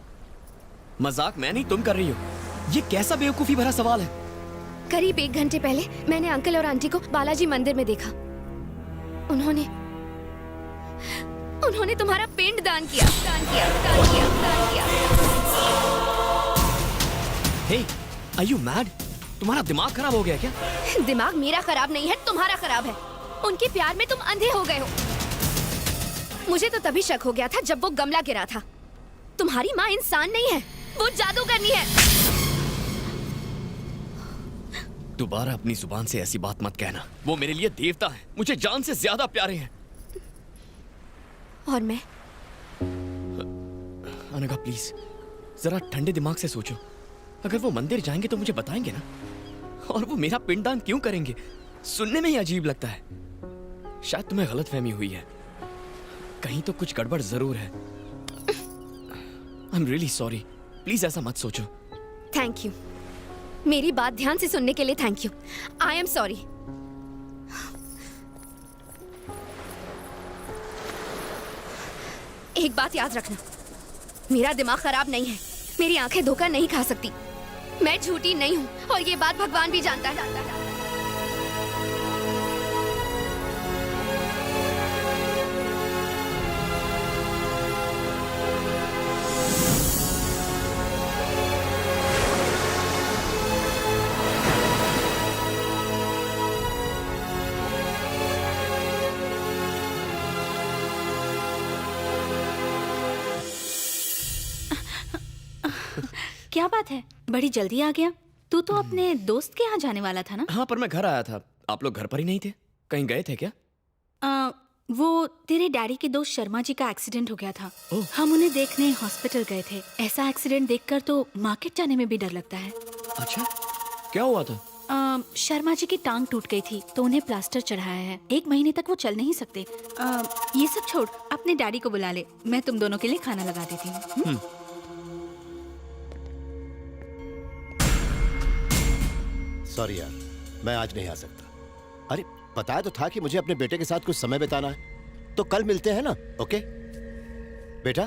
मजाक मैं नहीं, तुम कर रही हो। ये कैसा बेवकूफी भरा सवाल है? करीब 1 घंटे पहले मैंने अंकल और आंटी को बालाजी मंदिर में देखा। उन्होंने तुम्हारा पिंड दान किया। हे, आर यू मैड? तुम्हारा दिमाग खराब हो गया क्या? दिमाग मेरा खराब नहीं है, तुम्हारा खराब है। उनके प्यार में तुम अंधे हो गए हो। मुझे तो तभी शक हो गया था जब वो गमला गिरा था। तुम्हारी माँ इंसान नहीं है, वो जादूगरनी है। दोबारा अपनी जुबान से ऐसी बात मत कहना। वो मेरे लिए देवता है, मुझे जान से ज्यादा प्यारे हैं। और मैं? अनघा प्लीज जरा ठंडे दिमाग से सोचो। अगर वो मंदिर जाएंगे तो मुझे बताएंगे ना, और वो मेरा पिंडदान क्यों करेंगे? सुनने में ही अजीब लगता है। शायद तुम्हें गलतफहमी हुई है, कहीं तो कुछ गड़बड़ जरूर है। I am really sorry, please ऐसा मत सोचो। थैंक यू, मेरी बात ध्यान से सुनने के लिए thank you. I am sorry. एक बात याद रखना, मेरा दिमाग खराब नहीं है, मेरी आंखें धोखा नहीं खा सकती। मैं झूठी नहीं हूँ और ये बात भगवान भी जानता है। क्या बात है, बड़ी जल्दी आ गया? तू तो अपने दोस्त के यहाँ जाने वाला था ना? हाँ, पर मैं घर आया था। आप लोग घर पर ही नहीं थे? कहीं गए थे क्या? वो तेरे डैडी के दोस्त शर्मा जी का एक्सीडेंट हो गया था। हम उन्हें देखने हॉस्पिटल गए थे। ऐसा एक्सीडेंट देखकर तो मार्केट जाने में भी डर लगता है। अच्छा, क्या हुआ था? शर्मा जी की टांग टूट गई थी तो उन्हें प्लास्टर चढ़ाया है। 1 महीने तक वो चल नहीं सकते। ये सब छोड़, अपने डैडी को बुला ले, मैं तुम दोनों के लिए खाना लगा देती हूँ। सॉरी यार, मैं आज नहीं आ सकता। अरे बताया तो था कि मुझे अपने बेटे के साथ कुछ समय बिताना है, तो कल मिलते हैं ना? ओके बेटा,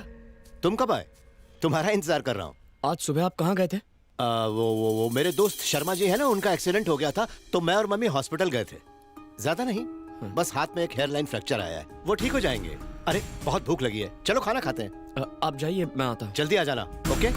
तुम कब आए? तुम्हारा इंतजार कर रहा हूँ। आज सुबह आप कहाँ गए थे? वो मेरे दोस्त शर्मा जी है ना, उनका एक्सीडेंट हो गया था तो मैं और मम्मी हॉस्पिटल गए थे। ज्यादा नहीं, बस हाथ में एक हेयरलाइन फ्रैक्चर आया है, वो ठीक हो जाएंगे। अरे बहुत भूख लगी है, चलो खाना खाते हैं। आप जाइए, मैं आता हूँ। जल्दी आ जाना। ओके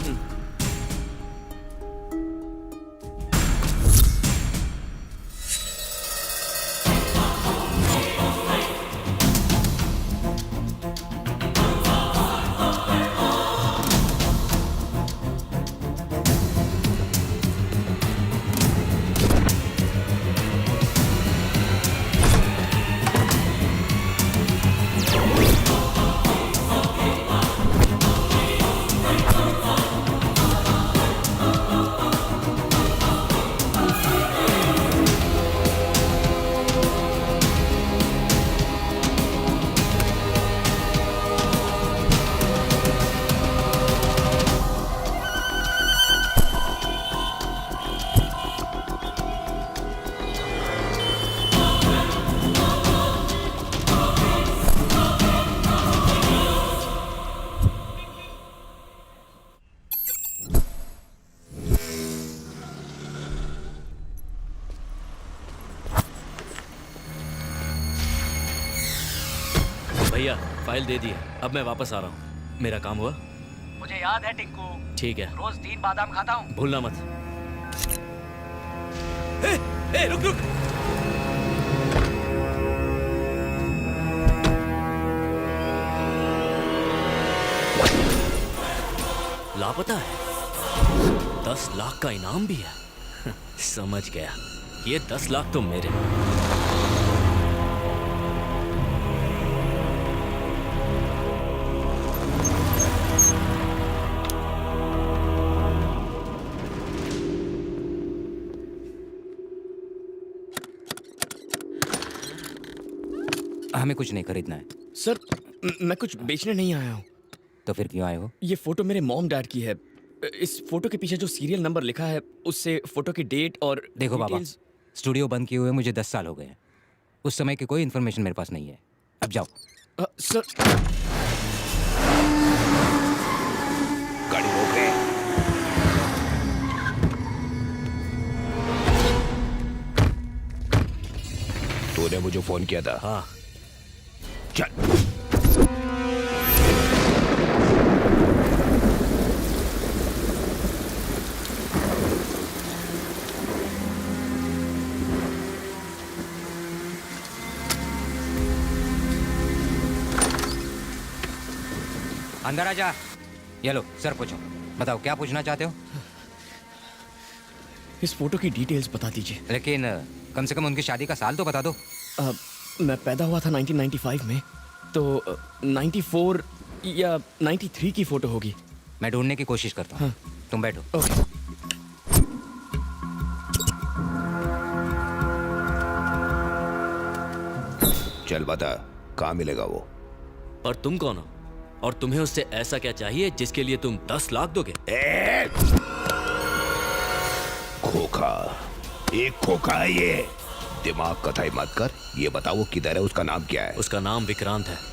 भैया फाइल दे दी है, अब मैं वापस आ रहा हूँ। मेरा काम हुआ? मुझे याद है टिंकू, ठीक है, रोज 3 बादाम खाता हूँ। भूलना मत। रुक रुक। लापता है, 10 लाख का इनाम भी है। समझ गया, ये 10 लाख तो मेरे। हमें कुछ नहीं खरीदना है। सर, मैं कुछ बेचने नहीं आया हूँ। तो फिर क्यों आए हो? ये फोटो मेरे मॉम डैड की है। इस फोटो के पीछे जो सीरियल नंबर लिखा है उससे फोटो की डेट और देखो बाबा, स्टूडियो बंद किए हुए मुझे 10 साल हो गए हैं। उस समय की कोई इन्फॉर्मेशन मेरे पास नहीं है। अब जाओ। सर गाड़ी रोक रहे। तूने मुझे फोन किया था? हाँ। चल। अंदर आ जा। ये लो सर, पूछो, बताओ क्या पूछना चाहते हो? इस फोटो की डिटेल्स बता दीजिए। लेकिन कम से कम उनकी शादी का साल तो बता दो। मैं पैदा हुआ था 1995 में, तो 94 या 93 की फोटो होगी। मैं ढूंढने की कोशिश करता हूँ। हाँ। तुम बैठो। ओके। चल बता, कहाँ मिलेगा वो? और तुम कौन हो? और तुम्हें उससे ऐसा क्या चाहिए जिसके लिए तुम 10 लाख दोगे? खोखा, एक खोखा है ये। दिमाग कथाई मत कर। ये बताओ वो किधर है, उसका नाम क्या है? उसका नाम विक्रांत है।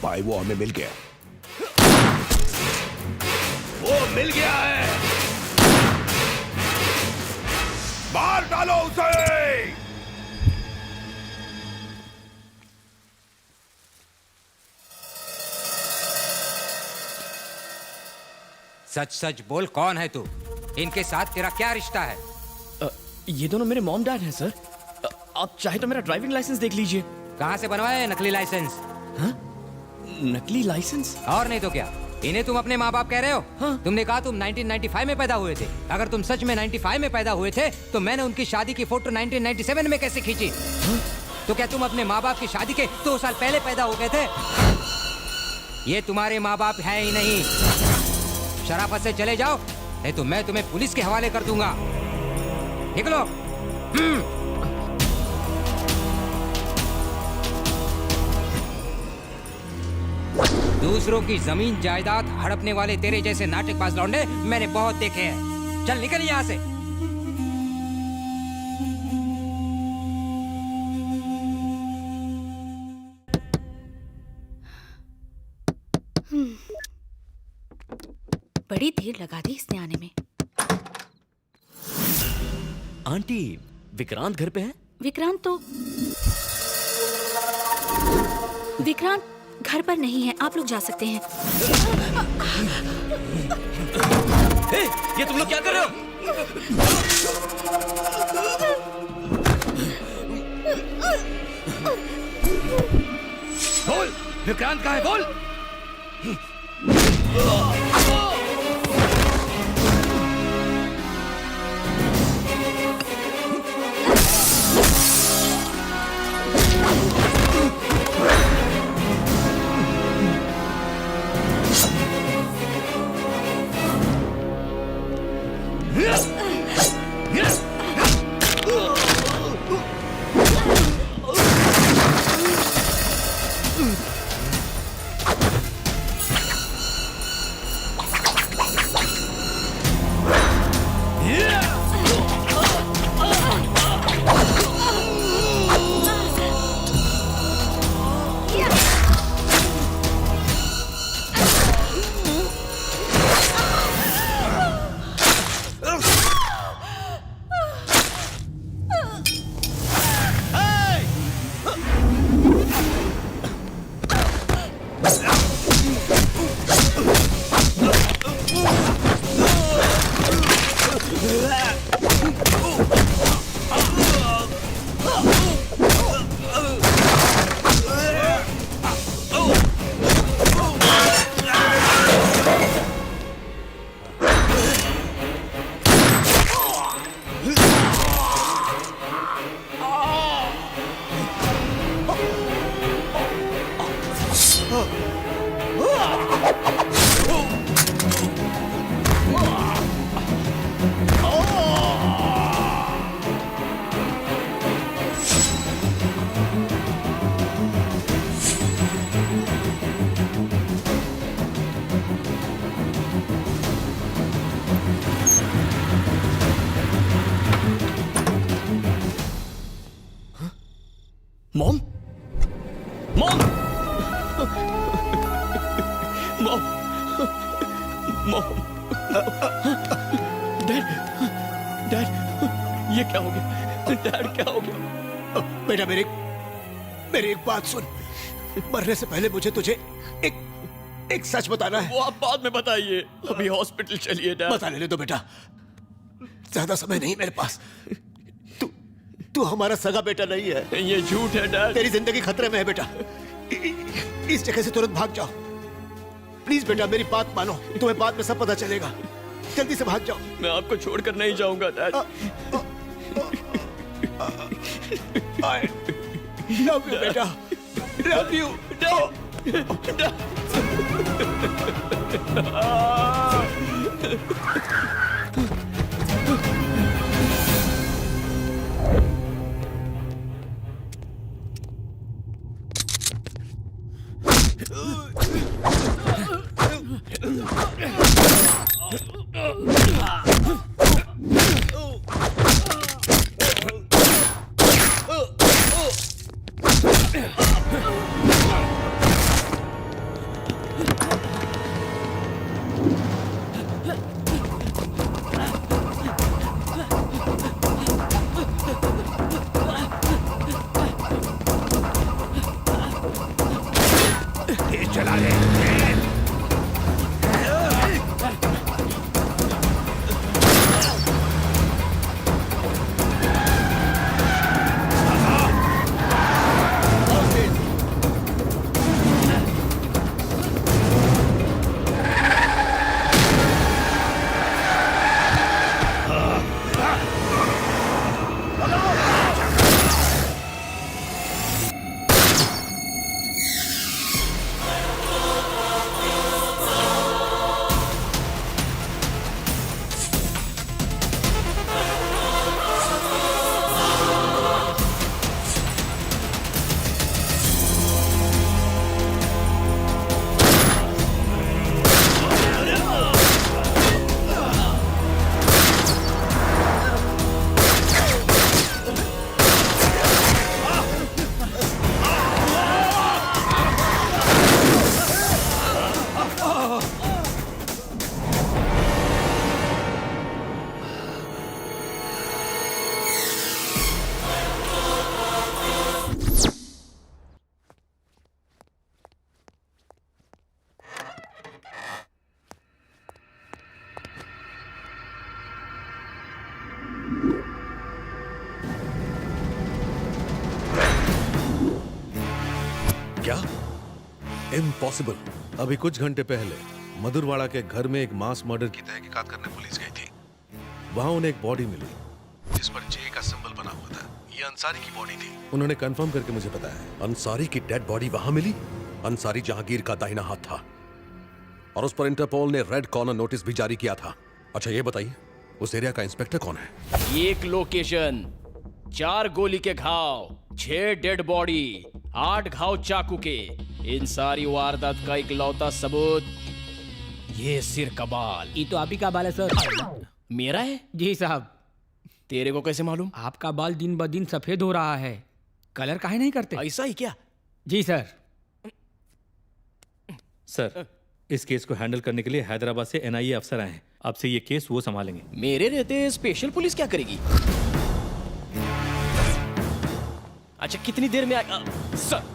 भाई वो हमें मिल गया। वो मिल गया है। मार डालो उसे। सच सच बोल, कौन है तू? इनके साथ तेरा क्या रिश्ता है? ये दोनों मेरे मॉम डैड हैं सर। आप चाहे तो मेरा ड्राइविंग लाइसेंस देख लीजिए। कहाँ से बनवाया है नकली लाइसेंस? हाँ? नकली लाइसेंस? और नहीं तो क्या, इन्हें तुम अपने माँ बाप कह रहे हो? हाँ? तुमने कहा तुम 1995 में पैदा हुए थे। अगर तुम सच में 95 में पैदा हुए थे तो मैंने उनकी शादी की फोटो 1997 में कैसे खींची? हाँ? तो क्या तुम अपने माँ बाप की शादी के 2 साल पहले पैदा हो गए थे? ये तुम्हारे माँ बाप है ही नहीं। शराफत से चले जाओ, नहीं तो मैं तुम्हें पुलिस के हवाले कर दूंगा। निकलो। दूसरों की जमीन जायदाद हड़पने वाले तेरे जैसे नाटकबाज लौंडे मैंने बहुत देखे हैं। चल निकल यहाँ से। बड़ी देर लगा दी इसने आने में। आंटी, विक्रांत घर पे है? विक्रांत घर पर नहीं है, आप लोग जा सकते हैं। ये तुम लोग क्या कर रहे हो? बोल, विक्रांत कहाँ है? बोल। Mom mom mom dad dad ये क्या हो गया? डैड क्या हो गया? बेटा मेरी एक बात सुन। मरने से पहले मुझे तुझे एक सच बताना है। वो आप बाद में बताइए, अभी हॉस्पिटल चलिए डैड। बता लेने दो बेटा, ज्यादा समय नहीं मेरे पास। तू हमारा सगा बेटा नहीं है। ये झूठ है डैड। तेरी जिंदगी खतरे में है बेटा। इस जगह से तुरंत भाग जाओ प्लीज बेटा, मेरी बात मानो, तुम्हें बाद में सब पता चलेगा। जल्दी से भाग जाओ। मैं आपको छोड़कर नहीं जाऊंगा डैड। I love you बेटा, love you डैड। चला ले। क्या? इम्पॉसिबल। अभी कुछ घंटे पहले मधुरवाड़ा के घर में एक मास मर्डर की तहकीकात करने पुलिस गई थी। वहां उन्हें एक बॉडी मिली जिस पर जे का सिंबल बना हुआ था। ये अंसारी की बॉडी थी। उन्होंने कंफर्म करके मुझे बताया। अंसारी की डेड बॉडी वहां मिली? अंसारी जहांगीर का दाहिना हाथ था और उस पर इंटरपोल ने रेड कॉर्नर नोटिस भी जारी किया था। अच्छा ये बताइए, उस एरिया का इंस्पेक्टर कौन है? एक लोकेशन, 4 गोली के घाव, 6 डेड बॉडी, 8 घाव चाकू के। इन सारी वारदात का इकलौता सबूत ये सिर का बाल। ये तो आप ही का बाल है सर। मेरा है? जी साहब। तेरे को कैसे मालूम? आपका बाल दिन ब दिन सफेद हो रहा है, कलर काहे नहीं करते? ऐसा ही क्या? जी सर। सर, इस केस को हैंडल करने के लिए हैदराबाद से एनआईए अफसर आए हैं। आपसे ये केस वो संभालेंगे। मेरे रहते स्पेशल पुलिस क्या करेगी? अच्छा कितनी देर में सर?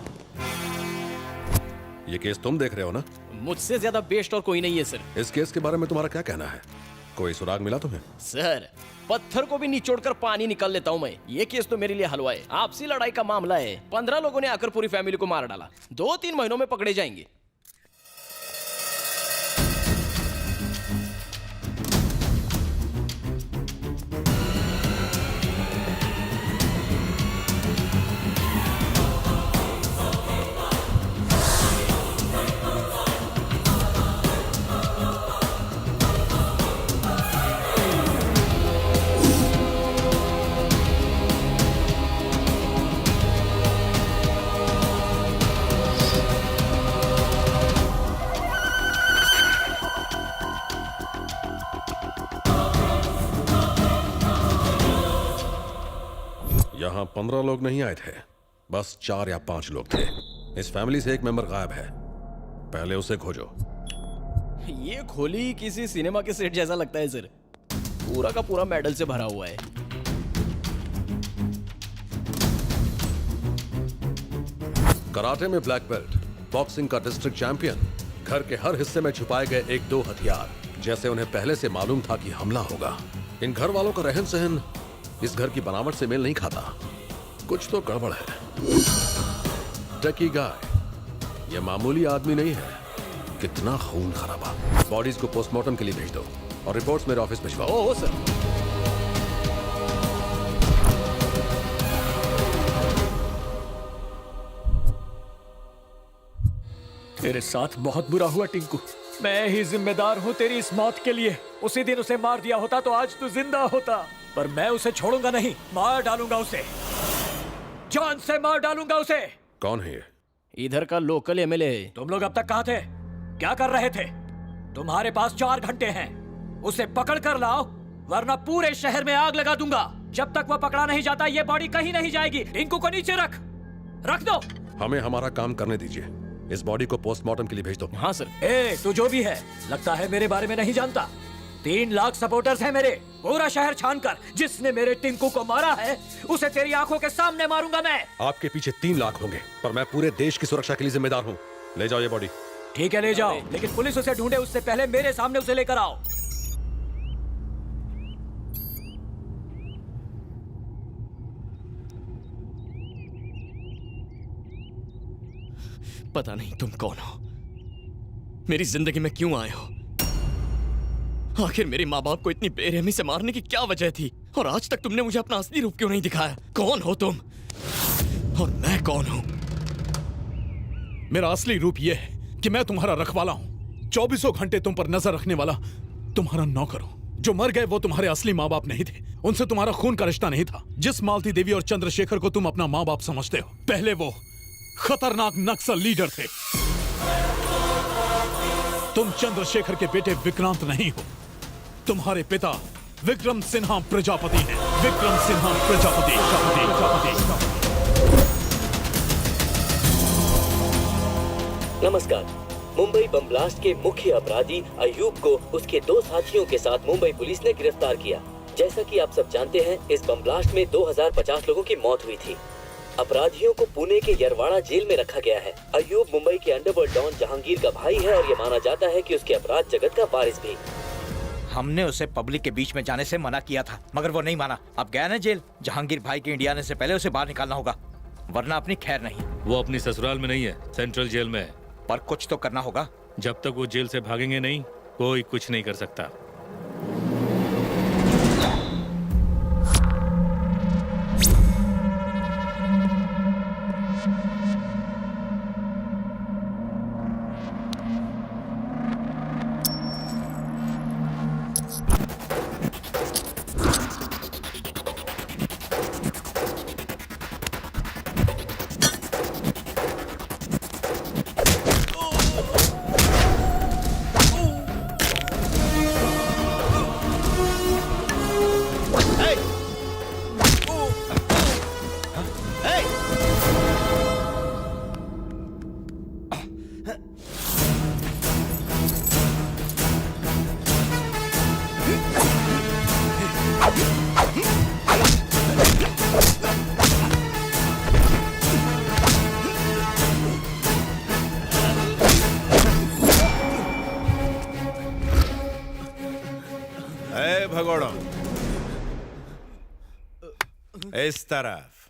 ये केस तुम देख रहे हो ना? मुझसे ज्यादा बेस्ट और कोई नहीं है सर। इस केस के बारे में तुम्हारा क्या कहना है? कोई सुराग मिला तुम्हें? सर, पत्थर को भी निचोड़कर पानी निकाल लेता हूं मैं। ये केस तो मेरे लिए हलवा है। आपसी लड़ाई का मामला है। 15 लोगों ने आकर पूरी फैमिली को मार डाला। 2-3 महीनों में पकड़े जाएंगे। यहाँ 15 लोग नहीं आए थे, बस 4 या 5 लोग थे। इस फैमिली से एक मेंबर गायब है, पहले उसे खोजो। ये खोली किसी सिनेमा के सेट जैसा लगता है सर, पूरा का पूरा मेडल से भरा हुआ है। कराटे में ब्लैक बेल्ट, बॉक्सिंग का डिस्ट्रिक्ट चैंपियन, घर के हर हिस्से में छुपाए गए 1-2 हथियार, जैसे उन्हें पहले से मालूम था कि हमला होगा। इन घर वालों का रहन सहन इस घर की बनावट से मेल नहीं खाता, कुछ तो गड़बड़ है। टकी गाय ये मामूली आदमी नहीं है, कितना खून खराबा। बॉडीज को पोस्टमार्टम के लिए भेज दो और रिपोर्ट्स मेरे ऑफिस भिजवाओ। Oh sir. तेरे साथ बहुत बुरा हुआ टिंकू, मैं ही जिम्मेदार हूँ तेरी इस मौत के लिए। उसी दिन उसे मार दिया होता तो आज तू जिंदा होता, पर मैं उसे छोड़ूंगा नहीं, मार डालूंगा उसे, जान से मार डालूंगा उसे। कौन है ये? इधर का लोकल एमएलए। तुम लोग अब तक कहाँ थे, क्या कर रहे थे? तुम्हारे पास 4 घंटे हैं, उसे पकड़ कर लाओ वरना पूरे शहर में आग लगा दूंगा। जब तक वह पकड़ा नहीं जाता ये बॉडी कहीं नहीं जाएगी। टिंकू को नीचे रख दो। हमें हमारा काम करने दीजिए, इस बॉडी को पोस्टमार्टम के लिए भेज दो। हाँ सर। तू जो भी है, लगता है मेरे बारे में नहीं जानता। 3 लाख सपोर्टर्स हैं मेरे, पूरा शहर छानकर जिसने मेरे टिंकू को मारा है उसे तेरी आंखों के सामने मारूंगा मैं। आपके पीछे 3 लाख होंगे, पर मैं पूरे देश की सुरक्षा के लिए जिम्मेदार हूँ। ले जाओ ये बॉडी। ठीक है ले जाओ, लेकिन पुलिस उसे ढूंढे उससे पहले मेरे सामने उसे लेकर आओ। पता नहीं तुम कौन हो, मेरी जिंदगी में क्यों आए हो, आखिर मेरे माँ बाप को इतनी बेरहमी से मारने की क्या वजह थी, और आज तक तुमने मुझे अपना असली रूप क्यों नहीं दिखाया? कौन हो तुम और मैं कौन हूं? मेरा असली रूप यह है कि मैं तुम्हारा रखवाला हूं, 24 घंटे तुम पर नजर रखने वाला तुम्हारा नौकर हूं। जो मर गए वो तुम्हारे असली माँ बाप नहीं थे, उनसे तुम्हारा खून का रिश्ता नहीं था। जिस मालती देवी और चंद्रशेखर को तुम अपना माँ बाप समझते हो, पहले वो खतरनाक नक्सल लीडर थे। तुम चंद्रशेखर के बेटे विक्रांत नहीं हो, तुम्हारे पिता विक्रम सिन्हा प्रजापति हैं। विक्रम सिन्हा प्रजापति। नमस्कार। मुंबई बम ब्लास्ट के मुख्य अपराधी अयूब को उसके 2 साथियों के साथ मुंबई पुलिस ने गिरफ्तार किया। जैसा कि आप सब जानते हैं, इस बम ब्लास्ट में 2050 लोगों की मौत हुई थी। अपराधियों को पुणे के यरवाड़ा जेल में रखा गया है। अयूब मुंबई के अंडरवर्ल्ड डॉन जहांगीर का भाई है और ये माना जाता है कि उसके अपराध जगत का वारिस भी। हमने उसे पब्लिक के बीच में जाने से मना किया था, मगर वो नहीं माना। अब गया ना जेल। जहांगीर भाई के इंडिया आने से पहले उसे बाहर निकालना होगा, वरना अपनी खैर नहीं। वो अपनी ससुराल में नहीं है, सेंट्रल जेल में है। पर कुछ तो करना होगा। जब तक वो जेल से भागेंगे नहीं, कोई कुछ नहीं कर सकता। भगोड़ो इस तरफ।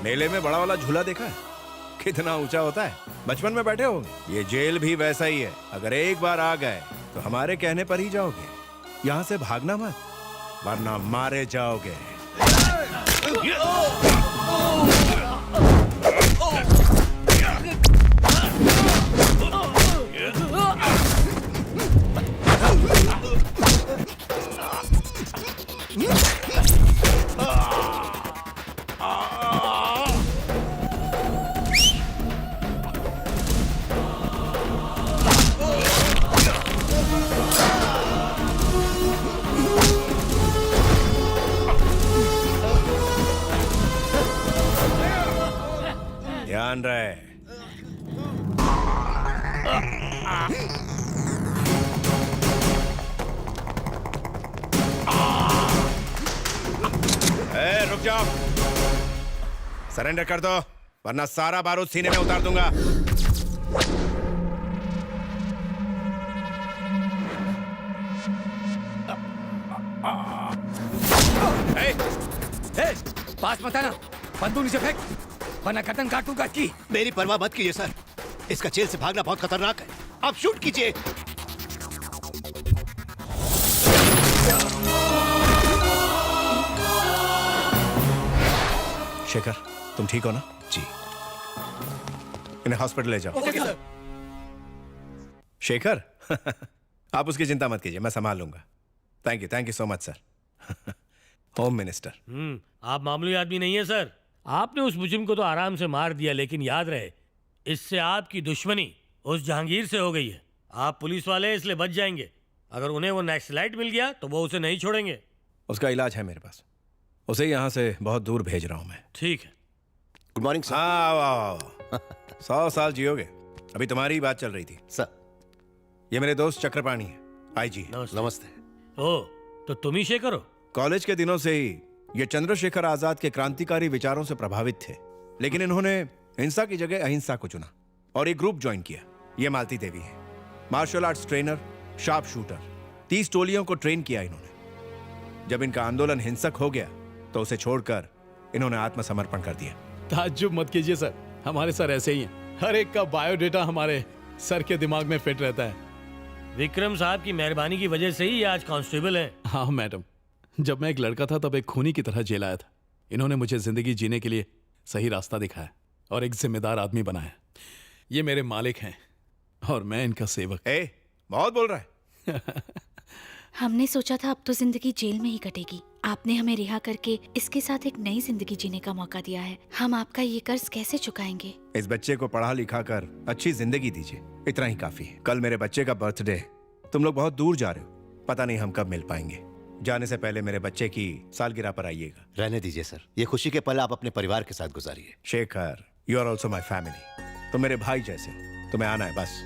मेले में बड़ा वाला झूला देखा है? कितना ऊंचा होता है, बचपन में बैठे होंगे। ये जेल भी वैसा ही है, अगर एक बार आ गए तो हमारे कहने पर ही जाओगे। यहाँ से भागना मत, वरना मारे जाओगे। सावधान रहे। रुक जाओ, सरेंडर कर दो वरना सारा बारूद सीने में उतार दूंगा। पास मत आना, बंदूक नीचे फेंक वरना गर्दन काट दूंगा इसकी। मेरी परवाह मत कीजिए सर, इसका जेल से भागना बहुत खतरनाक है। आप शूट कीजिए। शेखर, तुम ठीक हो ना? जी। इन्हें हॉस्पिटल ले जाओ। Okay sir. शेखर आप उसकी चिंता मत कीजिए, मैं संभाल लूंगा। Thank you so much sir. Home minister. आप मामूली आदमी नहीं है सर। आपने उस मुजरिम को तो आराम से मार दिया, लेकिन याद रहे इससे आपकी दुश्मनी उस जहांगीर से हो गई है। आप पुलिस वाले इसलिए बच जाएंगे। अगर उन्हें वो नक्सलाइट मिल गया तो वो उसे नहीं छोड़ेंगे। उसका इलाज है मेरे पास, उसे यहाँ से बहुत दूर भेज रहा हूँ मैं। ठीक है। Good morning sir. हाँ, आओ 100 साल जियोगे। अभी तुम्हारी ही बात चल रही थी सर। ये मेरे दोस्त चक्रपाणी है, आईजी। नमस्ते। ओ, तो तुम ही शेखर हो? कॉलेज के दिनों से ही ये चंद्रशेखर आजाद के क्रांतिकारी विचारों से प्रभावित थे, लेकिन इन्होंने हिंसा की जगह अहिंसा को चुना और एक ग्रुप ज्वाइन किया। ये मालती देवी है, martial arts trainer, sharp shooter. 30 टोलियों को ट्रेन किया इन्होंने। जब इनका आंदोलन हिंसक हो गया तो उसे छोड़कर इन्होंने आत्मसमर्पण कर दिया। ताज्जुब मत कीजिए सर, हमारे सर ऐसे ही हैं। हर एक का बायोडेटा हमारे सर के दिमाग में फिट रहता है। विक्रम साहब की मेहरबानी की वजह से ही आज कांस्टेबल हैं। हाँ मैडम, जब मैं एक लड़का था तब एक खूनी की तरह जेल आया था। इन्होंने मुझे जिंदगी जीने के लिए सही रास्ता दिखाया और एक जिम्मेदार आदमी बनाया। ये मेरे मालिक हैं और मैं इनका सेवक। बहुत बोल रहा है। हमने सोचा था अब तो जिंदगी जेल में ही कटेगी। आपने हमें रिहा करके इसके साथ एक नई जिंदगी जीने का मौका दिया है। हम आपका ये कर्ज कैसे चुकाएंगे? इस बच्चे को पढ़ा लिखा कर अच्छी जिंदगी दीजिए, इतना ही काफी है। कल मेरे बच्चे का बर्थडे है, तुम लोग बहुत दूर जा रहे हो, पता नहीं हम कब मिल पाएंगे। जाने से पहले मेरे बच्चे की सालगिरह पर आइएगा। रहने दीजिए सर, ये खुशी के पल आप अपने परिवार के साथ गुजारिए। Shekhar, you are also my family. तुम मेरे भाई जैसे हो, तुम्हें आना है बस।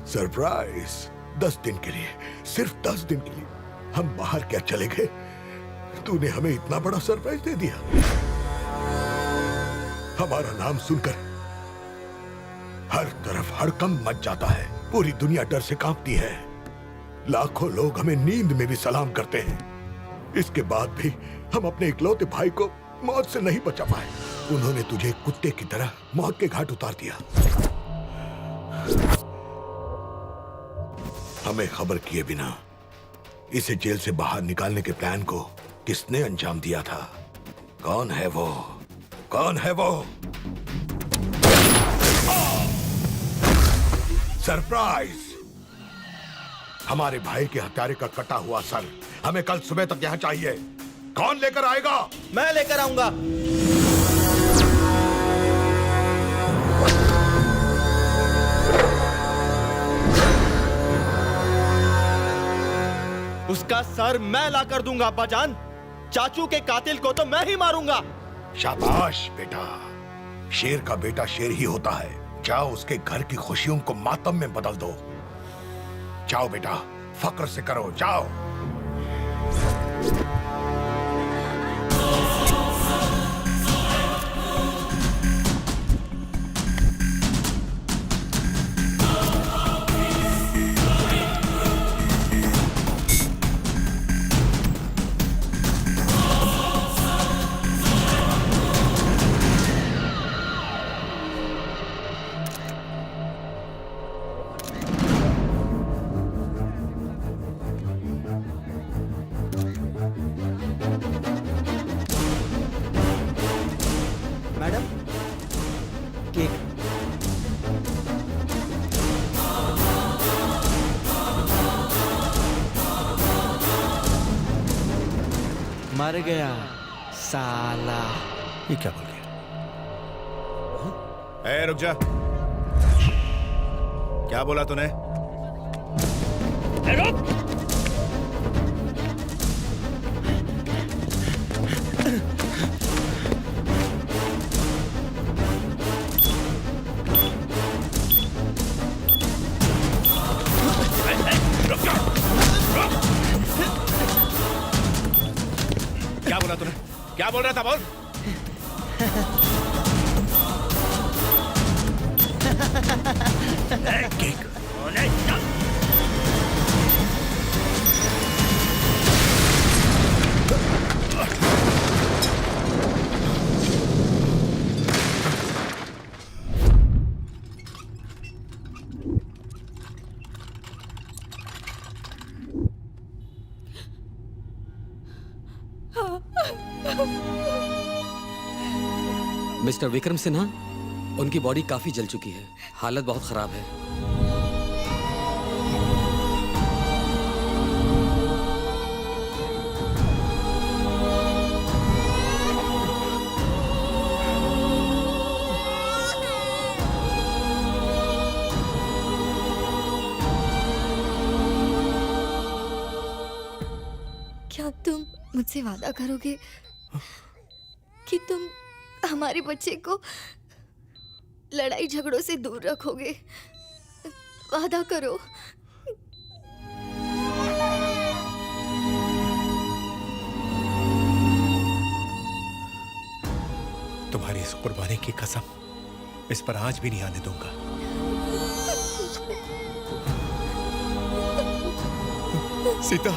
सरप्राइज 10 दिन के लिए, सिर्फ 10 दिन के लिए हम बाहर क्या चले गए, तूने हमें इतना बड़ा सरप्राइज दे दिया। हमारा नाम सुनकर हर तरफ हड़कंप मच जाता है, पूरी दुनिया डर से कांपती है। लाखों लोग हमें नींद में भी सलाम करते हैं। इसके बाद भी हम अपने इकलौते भाई को मौत से नहीं बचा पाए। उन्होंने तुझे कुत्ते की तरह मौत के घाट उतार दिया। हमें खबर किए बिना इसे जेल से बाहर निकालने के प्लान को किसने अंजाम दिया था? कौन है वो? कौन है वो? सरप्राइज! हमारे भाई के हत्यारे का कटा हुआ सर हमें कल सुबह तक यहाँ चाहिए। कौन लेकर आएगा? मैं लेकर आऊंगा। उसका सर मैं ला कर दूंगा अब्बा जान। चाचू के कातिल को तो मैं ही मारूंगा। शाबाश बेटा, शेर का बेटा शेर ही होता है। जाओ उसके घर की खुशियों को मातम में बदल दो। जाओ बेटा, फक्र से करो, जाओ। मर गया साला। ये क्या बोल गया? ए, रुक जा। क्या बोला तूने? रुक। क्या बोला तूने? क्या बोल रहा था? बोल। मिस्टर विक्रम सिन्हा, उनकी बॉडी काफी जल चुकी है, हालत बहुत खराब है। क्या तुम मुझसे वादा करोगे कि तुम हमारे बच्चे को लड़ाई झगड़ों से दूर रखोगे? वादा करो। तुम्हारी इस कुर्बानी की कसम इस पर आज भी नहीं आने दूंगा। सीता,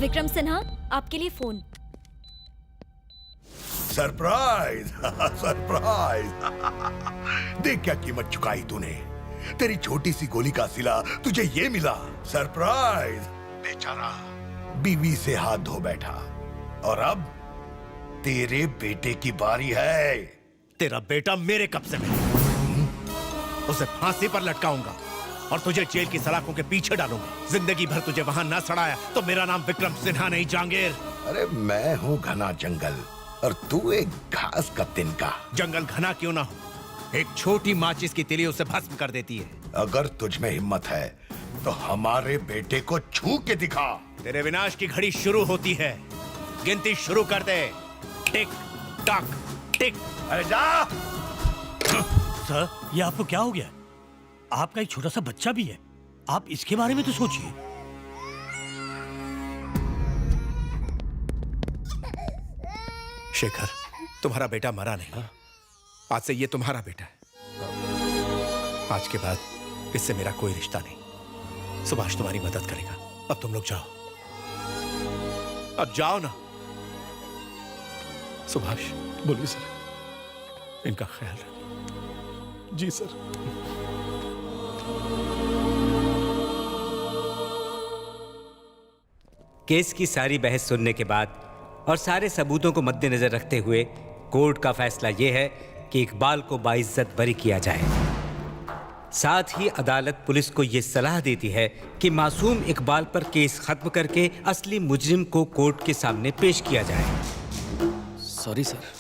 विक्रम सिन्हा, आपके लिए फोन। सरप्राइज। सरप्राइज। देख क्या कीमत चुकाई तूने। तेरी छोटी सी गोली का सिला तुझे ये मिला। सरप्राइज। बेचारा बीवी से हाथ धो बैठा और अब तेरे बेटे की बारी है। तेरा बेटा मेरे कब्जे में, उसे फांसी पर लटकाऊंगा और तुझे जेल की सलाखों के पीछे डालूंगा। जिंदगी भर तुझे वहां ना सड़ाया तो मेरा नाम विक्रम सिन्हा नहीं, जहांगीर। अरे मैं हूँ घना जंगल और तू एक घास का तिनका। जंगल घना क्यों ना हो, एक छोटी माचिस की तिली उसे भस्म कर देती है। अगर तुझ में हिम्मत है तो हमारे बेटे को छू के दिखा। तेरे विनाश की घड़ी शुरू होती है, गिनती शुरू कर दे। टिक टक टिक। अरे जा। सर, ये आपको क्या हो गया? आपका एक छोटा सा बच्चा भी है, आप इसके बारे में तो सोचिए। शेखर, तुम्हारा बेटा मरा नहीं, आज से ये तुम्हारा बेटा है। आज के बाद इससे मेरा कोई रिश्ता नहीं। सुभाष तुम्हारी मदद करेगा। अब तुम लोग जाओ, अब जाओ ना। सुभाष। बोलिए सर। इनका ख्याल रखिए। जी सर। केस की सारी बहस सुनने के बाद और सारे सबूतों को मद्देनजर रखते हुए कोर्ट का फैसला यह है कि इकबाल को बाइज्जत बरी किया जाए। साथ ही अदालत पुलिस को यह सलाह देती है कि मासूम इकबाल पर केस खत्म करके असली मुजरिम को कोर्ट के सामने पेश किया जाए। Sorry sir.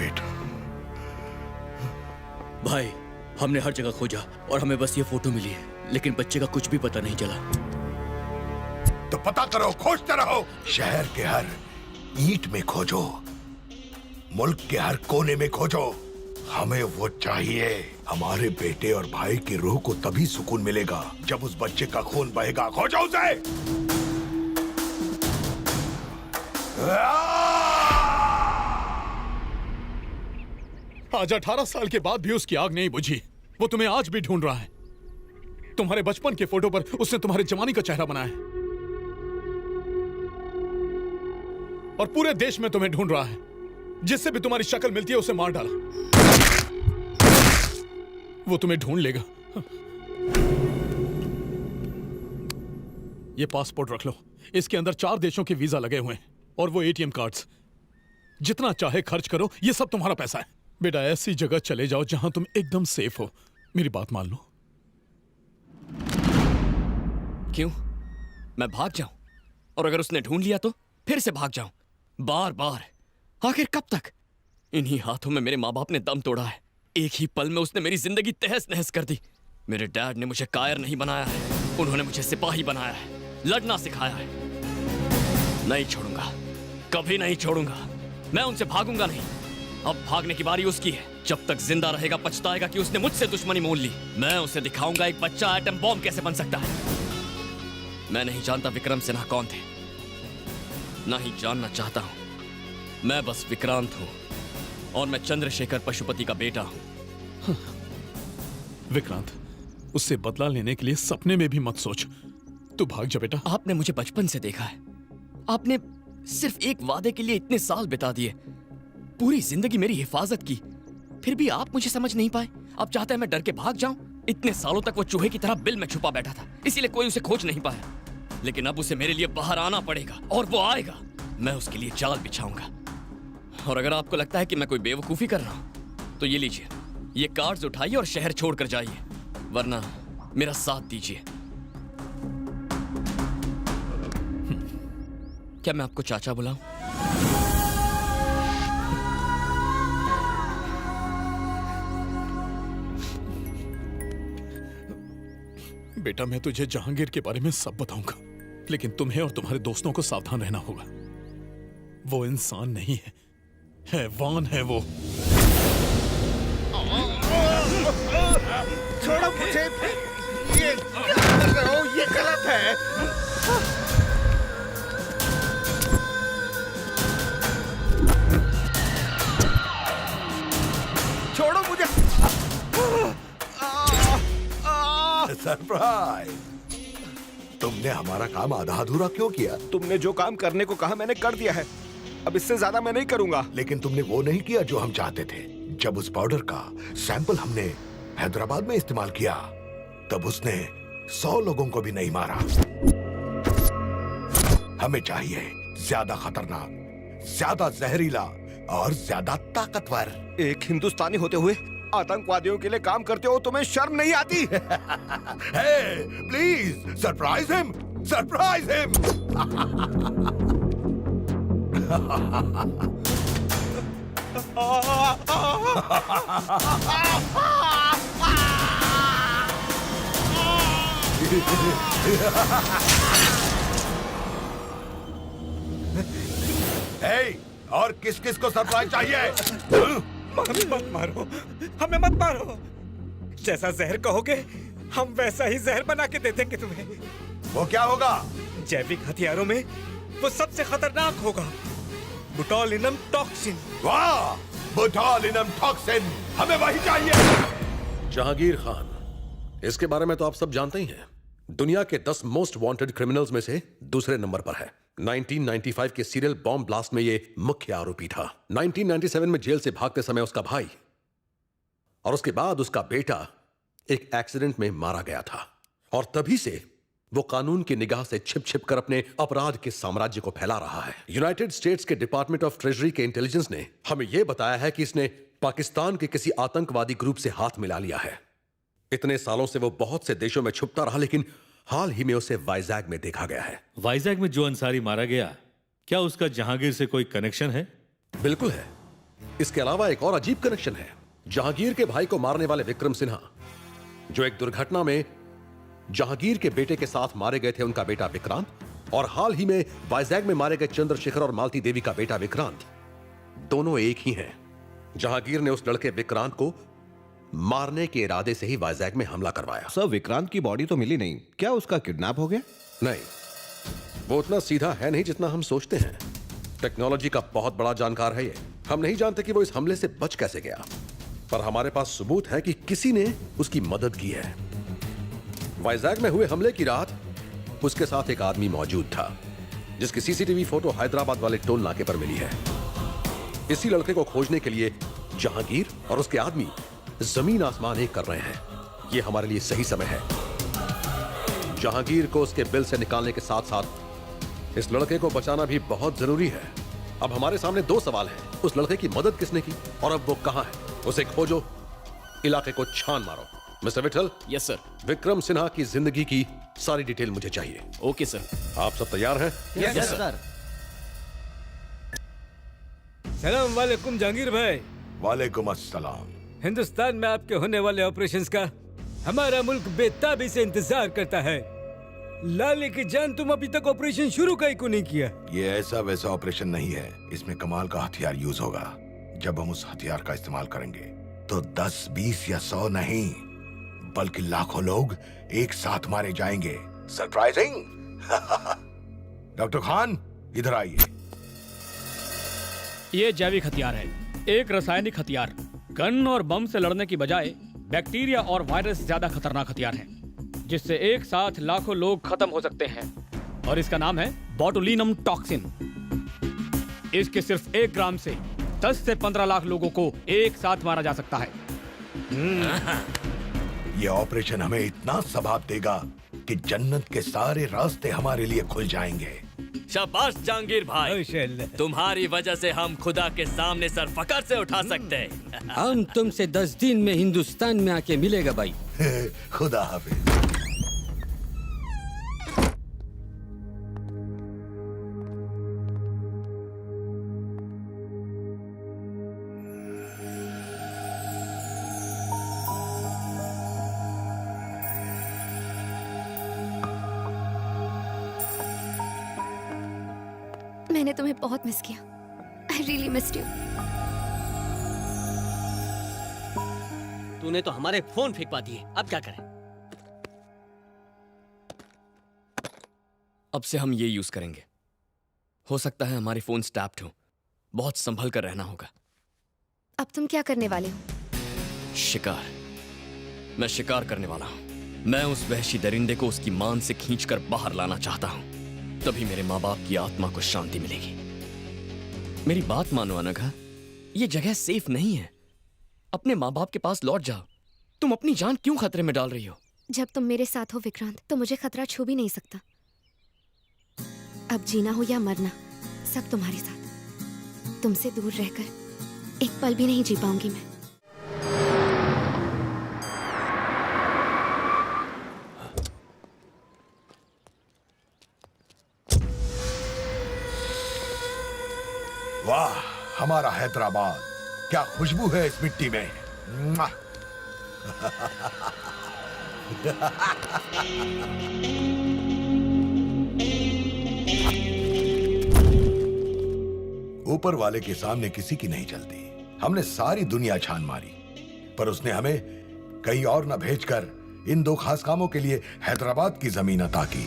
बेटा। भाई, हमने हर जगह खोजा और हमें बस ये फोटो मिली है, लेकिन बच्चे का कुछ भी पता नहीं चला। तो पता करो, खोजते रहो। शहर के हर ईंट में खोजो, मुल्क के हर कोने में खोजो। हमें वो चाहिए। हमारे बेटे और भाई की रूह को तभी सुकून मिलेगा जब उस बच्चे का खून बहेगा। खोजो उसे। आज 18 साल के बाद भी उसकी आग नहीं बुझी। वो तुम्हें आज भी ढूंढ रहा है। तुम्हारे बचपन के फोटो पर उसने तुम्हारे जवानी का चेहरा बनाया है और पूरे देश में तुम्हें ढूंढ रहा है। जिससे भी तुम्हारी शक्ल मिलती है उसे मार डाला। वो तुम्हें ढूंढ लेगा। ये पासपोर्ट रख लो। इसके अंदर 4 देशों के वीजा लगे हुए हैं और वो एटीएम कार्ड्स। जितना चाहे खर्च करो, ये सब तुम्हारा पैसा है। बेटा, ऐसी जगह चले जाओ जहां तुम एकदम सेफ हो। मेरी बात मान लो। क्यों? मैं भाग जाऊं? और अगर उसने ढूंढ लिया तो फिर से भाग जाऊं? बार बार? आखिर कब तक? इन्हीं हाथों में मेरे माँ बाप ने दम तोड़ा है। एक ही पल में उसने मेरी जिंदगी तहस नहस कर दी। मेरे डैड ने मुझे कायर नहीं बनाया है, उन्होंने मुझे सिपाही बनाया है, लड़ना सिखाया है। नहीं छोड़ूंगा, कभी नहीं छोड़ूंगा। मैं उनसे भागूंगा नहीं। अब भागने की बारी उसकी है। जब तक जिंदा रहेगा पछताएगा कि उसने मुझसे दुश्मनी मोल ली। मैं उसे दिखाऊंगा एक बच्चा एटम बॉम्ब कैसे बन सकता है। मैं नहीं जानता विक्रम सिन्हा कौन थे, ना ही जानना चाहता हूं। मैं बस विक्रांत हूं और मैं चंद्रशेखर पशुपति का बेटा हूं। विक्रांत, उससे बदला लेने के लिए सपने में भी मत सोच। तू भाग जा बेटा। आपने मुझे बचपन से देखा है। आपने सिर्फ एक वादे के लिए इतने साल बिता दिए, पूरी जिंदगी मेरी हिफाजत की, फिर भी आप मुझे समझ नहीं पाए। आप चाहते हैं मैं डर के भाग जाऊं? इतने सालों तक वो चूहे की तरह बिल में छुपा बैठा था, इसीलिए कोई उसे खोज नहीं पाया। लेकिन अब उसे मेरे लिए बाहर आना पड़ेगा और वो आएगा। मैं उसके लिए जाल बिछाऊंगा। और अगर आपको लगता है कि मैं कोई बेवकूफी कर रहा हूं, तो ये लीजिए, ये कार्ड्स उठाइए और शहर छोड़कर जाइए, वरना मेरा साथ दीजिए। क्या मैं आपको चाचा बुलाऊं? बेटा, मैं तुझे जहांगीर के बारे में सब बताऊंगा, लेकिन तुम्हें और तुम्हारे दोस्तों को सावधान रहना होगा। वो इंसान नहीं है, हैवान है वो। छोड़ो मुझे। ये क्या कर रहे हो? ये गलत है। छोड़ो मुझे। सरप्राइज! तुमने हमारा काम आधा अधूरा क्यों किया? तुमने जो काम करने को कहा मैंने कर दिया है। अब इससे ज्यादा मैं नहीं करूंगा। लेकिन तुमने वो नहीं किया जो हम चाहते थे। जब उस पाउडर का सैंपल हमने हैदराबाद में इस्तेमाल किया, तब उसने 100 लोगों को भी नहीं मारा। हमें चाहिए ज्यादा खतरनाक, ज्यादा जहरीला और ज्यादा ताकतवर। एक हिंदुस्तानी होते हुए आतंकवादियों के लिए काम करते हो, तुम्हें शर्म नहीं आती? Please surprise him, surprise him. और किस किस को सरप्राइज चाहिए? मत मारो, हमें मत मारो। जैसा जहर कहोगे हम वैसा ही जहर बना के दे देंगे तुम्हें। वो क्या होगा? जैविक हथियारों में वो सबसे खतरनाक होगा, बोटुलिनम टॉक्सिन। वाह, बोटुलिनम टॉक्सिन, हमें वही चाहिए। जहांगीर खान, इसके बारे में तो आप सब जानते ही हैं। दुनिया के 10 मोस्ट वांटेड क्रिमिनल्स में से दूसरे नंबर पर है। 1995 के सीरियल बॉम्ब ब्लास्ट में ये मुख्य आरोपी था। 1997 में जेल से भागते समय उसका भाई और उसके बाद उसका बेटा एक एक्सीडेंट में मारा गया था, और तभी से वो कानून की निगाह से छिप छिप कर अपने अपराध के साम्राज्य को फैला रहा है। यूनाइटेड स्टेट्स के डिपार्टमेंट ऑफ ट्रेजरी के इंटेलिजेंस ने हमें यह बताया है कि इसने पाकिस्तान के किसी आतंकवादी ग्रुप से हाथ मिला लिया है। इतने सालों से वो बहुत से देशों में छुपता रहा, लेकिन हाल ही में उसे वाइजैग में देखा गया है। वाइजैग में जो अंसारी मारा गया, क्या उसका जहांगीर से कोई कनेक्शन है? बिल्कुल है। इसके अलावा एक और अजीब कनेक्शन है। जहांगीर के भाई को मारने वाले विक्रम सिन्हा, जो एक दुर्घटना में जहांगीर के बेटे के साथ मारे गए थे, उनका बेटा विक्रांत, और हाल ही में वाइजैग में मारे गए चंद्रशेखर और मालती देवी का बेटा विक्रांत, दोनों एक ही हैं। जहांगीर ने उस लड़के विक्रांत को मारने के इरादे से ही वाइजैग में हमला करवाया। सर, विक्रांत की बॉडी तो मिली नहीं, क्या उसका किडनैप हो गया? नहीं, वो उतना सीधा है नहीं जितना हम सोचते हैं। टेक्नोलॉजी का बहुत बड़ा जानकार है ये। हम नहीं जानते कि वो इस हमले से बच कैसे गया, पर हमारे पास सबूत है कि किसी ने उसकी मदद की है। वाइजैग में हुए हमले की रात उसके साथ एक आदमी मौजूद था, जिसकी सीसीटीवी फोटो हैदराबाद वाले टोल नाके पर मिली है। इसी लड़के को खोजने के लिए जहांगीर और उसके आदमी जमीन आसमान एक कर रहे हैं। ये हमारे लिए सही समय है। जहांगीर को उसके बिल से निकालने के साथ साथ इस लड़के को बचाना भी बहुत जरूरी है। अब हमारे सामने दो सवाल हैं। उस लड़के की मदद किसने की और अब वो कहां है? उसे खोजो, इलाके को छान मारो। Mister Vitthal. Yes sir. Vikram Sinha की जिंदगी की सारी डिटेल मुझे चाहिए। Okay sir. आप सब तैयार हैं? Yes sir. सलाम वालेकुम जहांगीर भाई। वालेकुम अस्सलाम। हिंदुस्तान में आपके होने वाले ऑपरेशंस का हमारा मुल्क बेताबी से इंतजार करता है। लाले की जान, तुम अभी तक ऑपरेशन शुरू का ही को नहीं किया। ये ऐसा वैसा ऑपरेशन नहीं है, इसमें कमाल का हथियार यूज होगा। जब हम उस हथियार का इस्तेमाल करेंगे तो 10, 20 या 100 नहीं, बल्कि लाखों लोग एक साथ मारे जाएंगे। सरप्राइजिंग। डॉक्टर खान, इधर आइए। ये जैविक हथियार है, एक रासायनिक हथियार। गन और बम से लड़ने की बजाय बैक्टीरिया और वायरस ज्यादा खतरनाक हथियार है, जिससे एक साथ लाखों लोग खत्म हो सकते हैं। और इसका नाम है बोटुलिनम टॉक्सिन। इसके सिर्फ 1 ग्राम से 10 से 15 लाख लोगों को एक साथ मारा जा सकता है। ये ऑपरेशन हमें इतना सवाब देगा कि जन्नत के सारे रास्ते हमारे लिए खुल जाएंगे। शाबाश जहांगीर भाई, तुम्हारी वजह से हम खुदा के सामने सर फकर से उठा सकते हैं। हम तुमसे 10 दिन में हिंदुस्तान में आके मिलेगा भाई। खुदा हाफिज। मैंने तुम्हें बहुत मिस किया। I really missed you. तूने तो हमारे फोन फेंकवा दिए, अब क्या करें? अब से हम ये यूज करेंगे। हो सकता है हमारे फोन टैप्ड हो, बहुत संभल कर रहना होगा। अब तुम क्या करने वाले हो? शिकार। मैं शिकार करने वाला हूं। मैं उस वहशी दरिंदे को उसकी मान से खींचकर बाहर लाना चाहता हूं। तभी मेरे माँ बाप की आत्मा को शांति मिलेगी। मेरी बात मानो अनघा, ये जगह सेफ नहीं है। अपने माँ बाप के पास लौट जाओ। तुम अपनी जान क्यों खतरे में डाल रही हो? जब तुम मेरे साथ हो विक्रांत, तो मुझे खतरा छू भी नहीं सकता। अब जीना हो या मरना, सब तुम्हारे साथ। तुमसे दूर रहकर एक पल भी नहीं जी पाऊंगी मैं। वाह, हमारा हैदराबाद, क्या खुशबू है इस मिट्टी में। मुआ। ऊपर वाले के सामने किसी की नहीं चलती। हमने सारी दुनिया छान मारी, पर उसने हमें कहीं और न भेजकर इन 2 खास कामों के लिए हैदराबाद की जमीन अता की।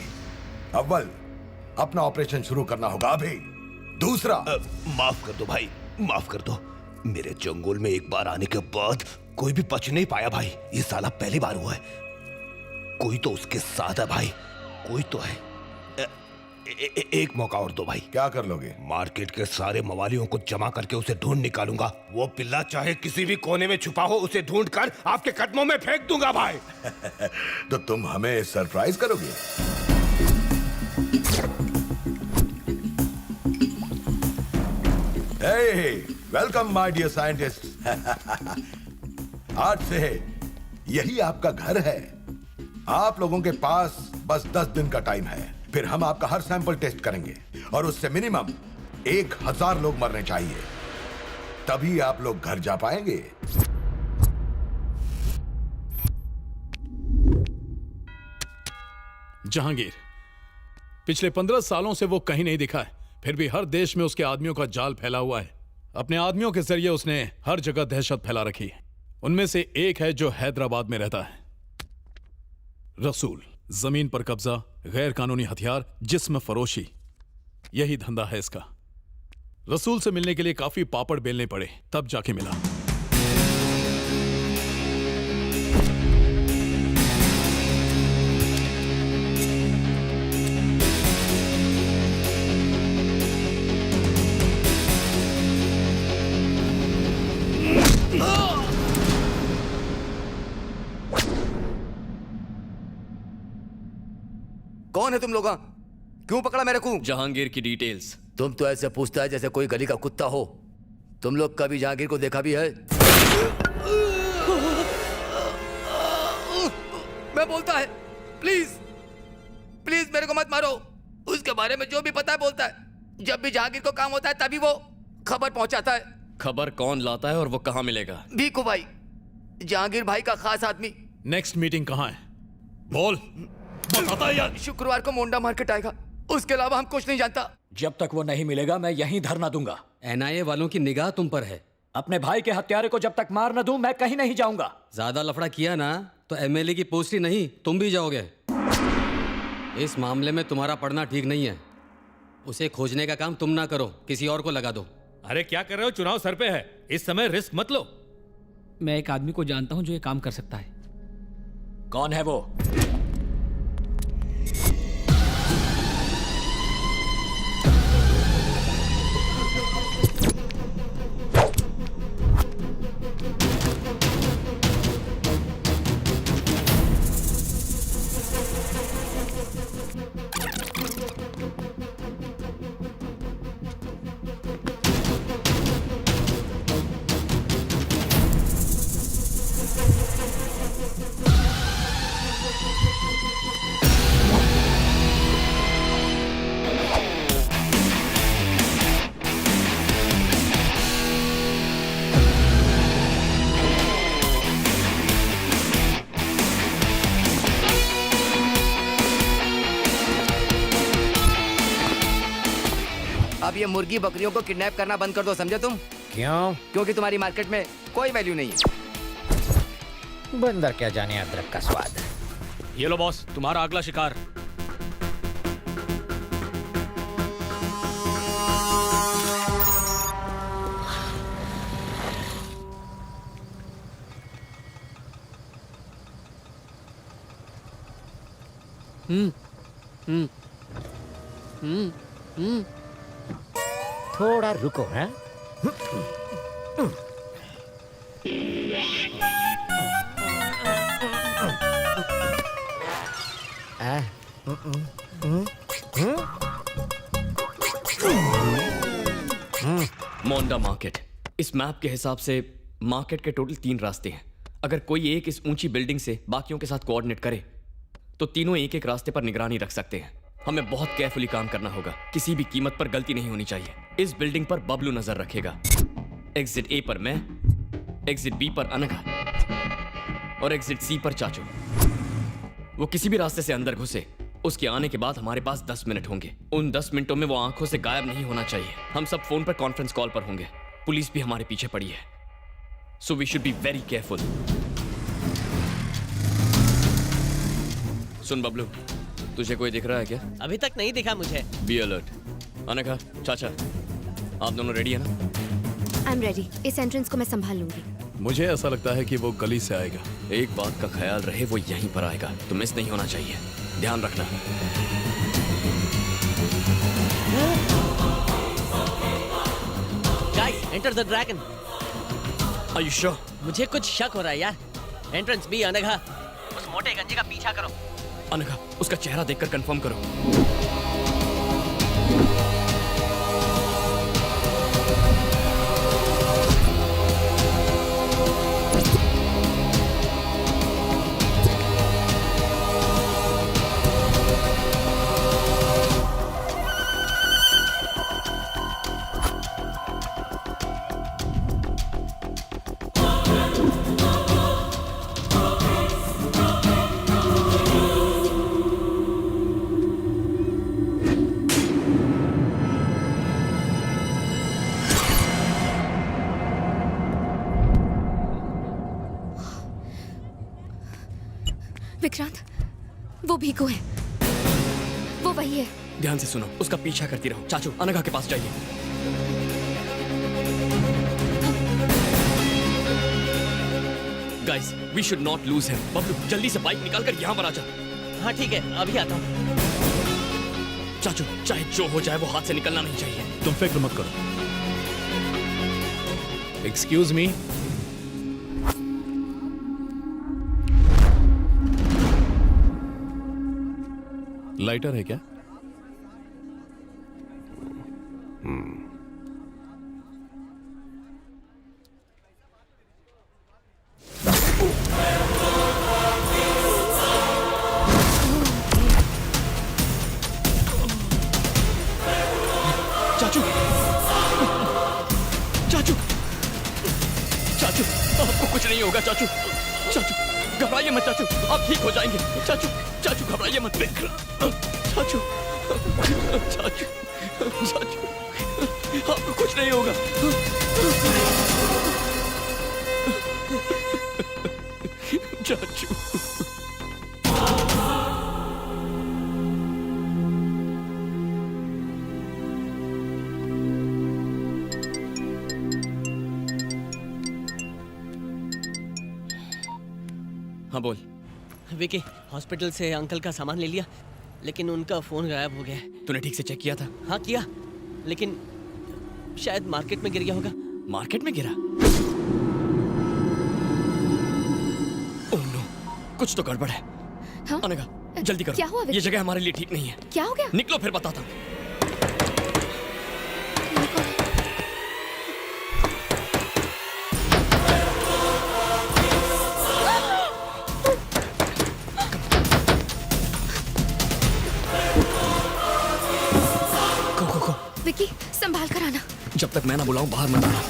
अव्वल, अपना ऑपरेशन शुरू करना होगा अभी। दूसरा, माफ कर दो भाई, माफ कर दो। मेरे जंगल में एक बार आने के बाद कोई भी बच नहीं पाया भाई। ये साला पहली बार हुआ है। कोई तो उसके साथ है भाई, कोई तो है। एक मौका और दो भाई। क्या कर लोगे? मार्केट के सारे मवालियों को जमा करके उसे ढूंढ निकालूंगा। वो पिल्ला चाहे किसी भी कोने में छुपा हो, उसे ढूंढ कर आपके कदमों में फेंक दूंगा भाई। तो तुम हमें सरप्राइज करोगे? Welcome my dear scientist. आज से यही आपका घर है। आप लोगों के पास बस 10 दिन का टाइम है, फिर हम आपका हर सैंपल टेस्ट करेंगे और उससे मिनिमम 1000 लोग मरने चाहिए। तभी आप लोग घर जा पाएंगे। जहांगीर, पिछले 15 सालों से वो कहीं नहीं दिखा है, फिर भी हर देश में उसके आदमियों का जाल फैला हुआ है। अपने आदमियों के जरिए उसने हर जगह दहशत फैला रखी है। उनमें से एक है जो हैदराबाद में रहता है, रसूल। जमीन पर कब्जा, गैर कानूनी हथियार, जिस्म फरोशी, यही धंधा है इसका। रसूल से मिलने के लिए काफी पापड़ बेलने पड़े, तब जाके मिला। कौन है तुम लोग? क्यों पकड़ा मेरे को? जहांगीर की डिटेल्स। तुम तो ऐसे पूछता है जैसे कोई गली का कुत्ता हो। तुम लोग कभी जहांगीर को देखा भी है? मैं बोलता है, प्लीज प्लीज मेरे को मत मारो। उसके बारे में जो भी पता है बोलता है। जब भी जहांगीर को काम होता है तभी वो खबर पहुंचाता है। खबर कौन लाता है और वो कहाँ मिलेगा? भीखू भाई, जहांगीर भाई का खास आदमी। नेक्स्ट मीटिंग कहाँ है? बोल, बताता है यार। शुक्रवार को मोंडा मार्केट आएगा, उसके अलावा हम कुछ नहीं जानता। जब तक वो नहीं मिलेगा मैं यहीं धरना दूंगा। एनआईए वालों की निगाह तुम पर है। अपने भाई के हत्यारे को जब तक मार न दूं मैं कहीं नहीं जाऊंगा। ज्यादा लफड़ा किया ना तो एमएलए की पोस्ट ही नहीं तुम भी जाओगे। इस मामले में तुम्हारा पढ़ना ठीक नहीं है। उसे खोजने का काम तुम ना करो, किसी और को लगा दो। अरे क्या कर रहे हो? चुनाव सर पे है, इस समय रिस्क मत लो। मैं एक आदमी को जानता हूं जो ये काम कर सकता है। कौन है वो? अब ये मुर्गी बकरियों को किडनैप करना बंद कर दो, समझे तुम? क्यों? क्योंकि तुम्हारी मार्केट में कोई वैल्यू नहीं है। बंदर क्या जाने अदरक का स्वाद। ये लो बॉस, तुम्हारा अगला शिकार। थोड़ा रुको। हैं? मोंडा मार्केट। इस मैप के हिसाब से मार्केट के टोटल 3 रास्ते हैं। अगर कोई एक इस ऊंची बिल्डिंग से बाकियों के साथ कोऑर्डिनेट करे तो तीनों एक एक रास्ते पर निगरानी रख सकते हैं। हमें बहुत केयरफुली काम करना होगा, किसी भी कीमत पर गलती नहीं होनी चाहिए। इस बिल्डिंग पर बबलू नजर रखेगा, एग्जिट ए पर मैं, एग्जिट बी पर अनघा और एग्जिट सी पर चाचू। वो किसी भी रास्ते से अंदर घुसे, उसके आने के बाद हमारे पास 10 मिनट होंगे। उन 10 मिनटों में वो आंखों से गायब नहीं होना चाहिए। हम सब फोन पर कॉन्फ्रेंस कॉल पर होंगे। पुलिस भी हमारे पीछे पड़ी है, so we should be very careful. सुन बबलू, तुझे कोई दिख रहा है क्या? अभी तक नहीं दिखा मुझे। Be alert. अनघा, चाचा, आप दोनों रेडी है ना? I am ready. इस एंट्रेंस को मैं संभाल लूंगी। मुझे ऐसा लगता है कि वो गली से आएगा। एक बात का ख्याल रहे, वो यहीं पर आएगा, तो मिस नहीं होना चाहिए। ध्यान रखना। Guys, enter the dragon. Are you sure? मुझे कुछ शक हो रहा है यार। Entrance B Anagha. उस मोटे गंजे का पीछा करो। अनघा, उसका चेहरा देखकर कंफर्म करो। विक्रांत, वो भीखू है, वो वही है। ध्यान से सुनो, उसका पीछा करती रहो। चाचू, अनघा के पास जाइए। Guys, we should not lose him. Bablu, जल्दी से बाइक निकाल कर यहाँ पर आ जा। हाँ ठीक है, अभी आता हूँ। चाचू, चाहे जो हो जाए वो हाथ से निकलना नहीं चाहिए। तुम फिक्र मत करो। Excuse me. लाइटर है क्या? चाचू, चाचू, चाचू, आपको कुछ नहीं होगा चाचू। चाचू, घबराइए मत चाचू, आप ठीक हो जाएंगे। चाचू, चाचू घबराइए मत। चाचू, चाचू, चाचू, आपको कुछ नहीं होगा। चाचू, हाँ बोल। विकी, हॉस्पिटल से अंकल का सामान ले लिया, लेकिन उनका फोन गायब हो गया है। तूने ठीक से चेक किया था? हाँ किया, लेकिन शायद मार्केट में गिर गया होगा। मार्केट में गिरा? ओह नो, कुछ तो गड़बड़ है। हाँ? अनघा, जल्दी करो। क्या हुआ विकी? ये जगह हमारे लिए ठीक नहीं है। क्या हो गया? निकलो फिर बताता हूँ। विकी, संभाल कर आना। जब तक मैं ना बुलाऊं बाहर मत आना।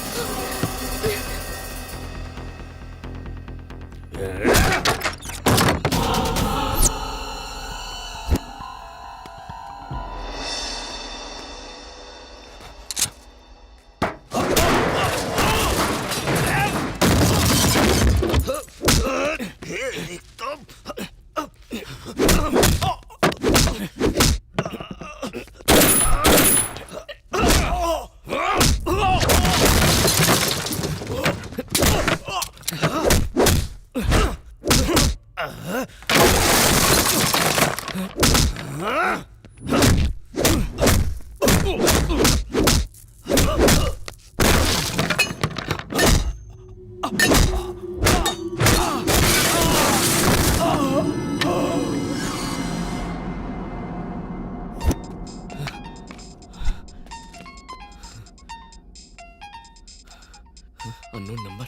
Unknown number.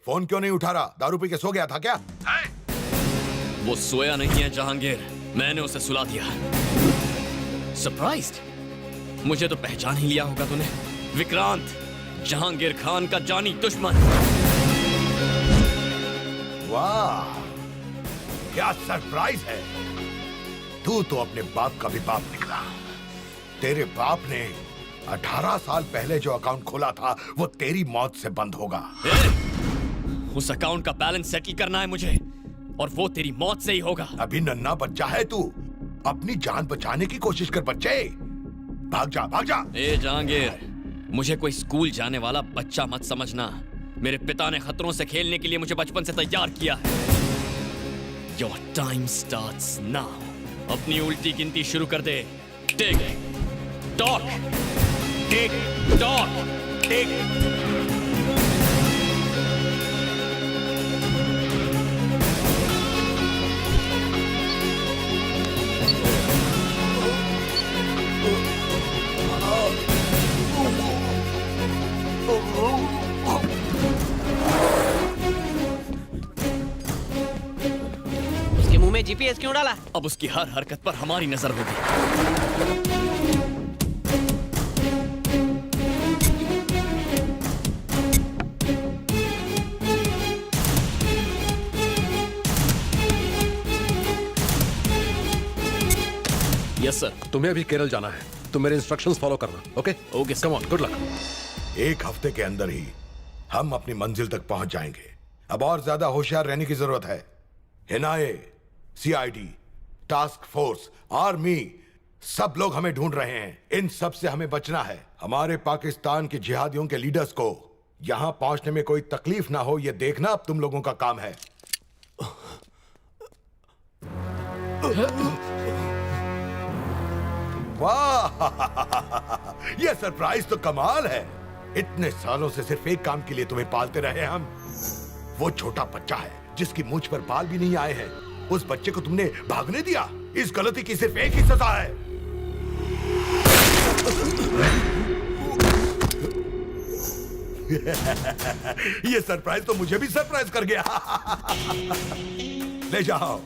फोन क्यों नहीं उठा रहा? दारू पी के सो गया था क्या? वो सोया नहीं है जहांगीर, मैंने उसे सुला दिया। सरप्राइज्ड? मुझे तो पहचान ही लिया होगा तूने। विक्रांत, जहांगीर खान का जानी दुश्मन। वाह, क्या सरप्राइज है। तू तो अपने बाप का भी बाप निकला। तेरे बाप ने 18 साल पहले जो अकाउंट खोला था वो तेरी मौत से बंद होगा। उस अकाउंट का बैलेंस सेटल करना है मुझे, और वो तेरी मौत से ही होगा। अभी नन्हा बच्चा है तू, अपनी जान बचाने की कोशिश कर बच्चे। भाग जा, भाग जा। ए जहांगीर, मुझे कोई स्कूल जाने वाला बच्चा मत समझना। मेरे पिता ने खतरों से खेलने के लिए मुझे बचपन से तैयार किया है। Your time starts now. अपनी उल्टी गिनती शुरू कर दे। टिक टॉक, टिक टॉक, टिक। उसके मुंह में जीपीएस क्यों डाला? अब उसकी हर हरकत पर हमारी नजर होगी। Yes sir. तुम्हें अभी केरल जाना है, तुम मेरे इंस्ट्रक्शंस फॉलो करना। Okay okay, come on, good luck. एक हफ्ते के अंदर ही हम अपनी मंजिल तक पहुंच जाएंगे। अब और ज्यादा होशियार रहने की जरूरत है। NIA, CID, task force, army, सब लोग हमें ढूंढ रहे हैं। इन सब से हमें बचना है। हमारे पाकिस्तान के जिहादियों के लीडर्स को यहां पहुंचने में कोई तकलीफ ना हो, यह देखना अब तुम लोगों का काम है। वाह, यह सरप्राइज तो कमाल है। इतने सालों से सिर्फ एक काम के लिए तुम्हें पालते रहे हम। वो छोटा बच्चा है जिसकी मूंछ पर बाल भी नहीं आए हैं। उस बच्चे को तुमने भागने दिया। इस गलती की सिर्फ एक ही सजा है। ये सरप्राइज तो मुझे भी सरप्राइज कर गया। ले जाओ,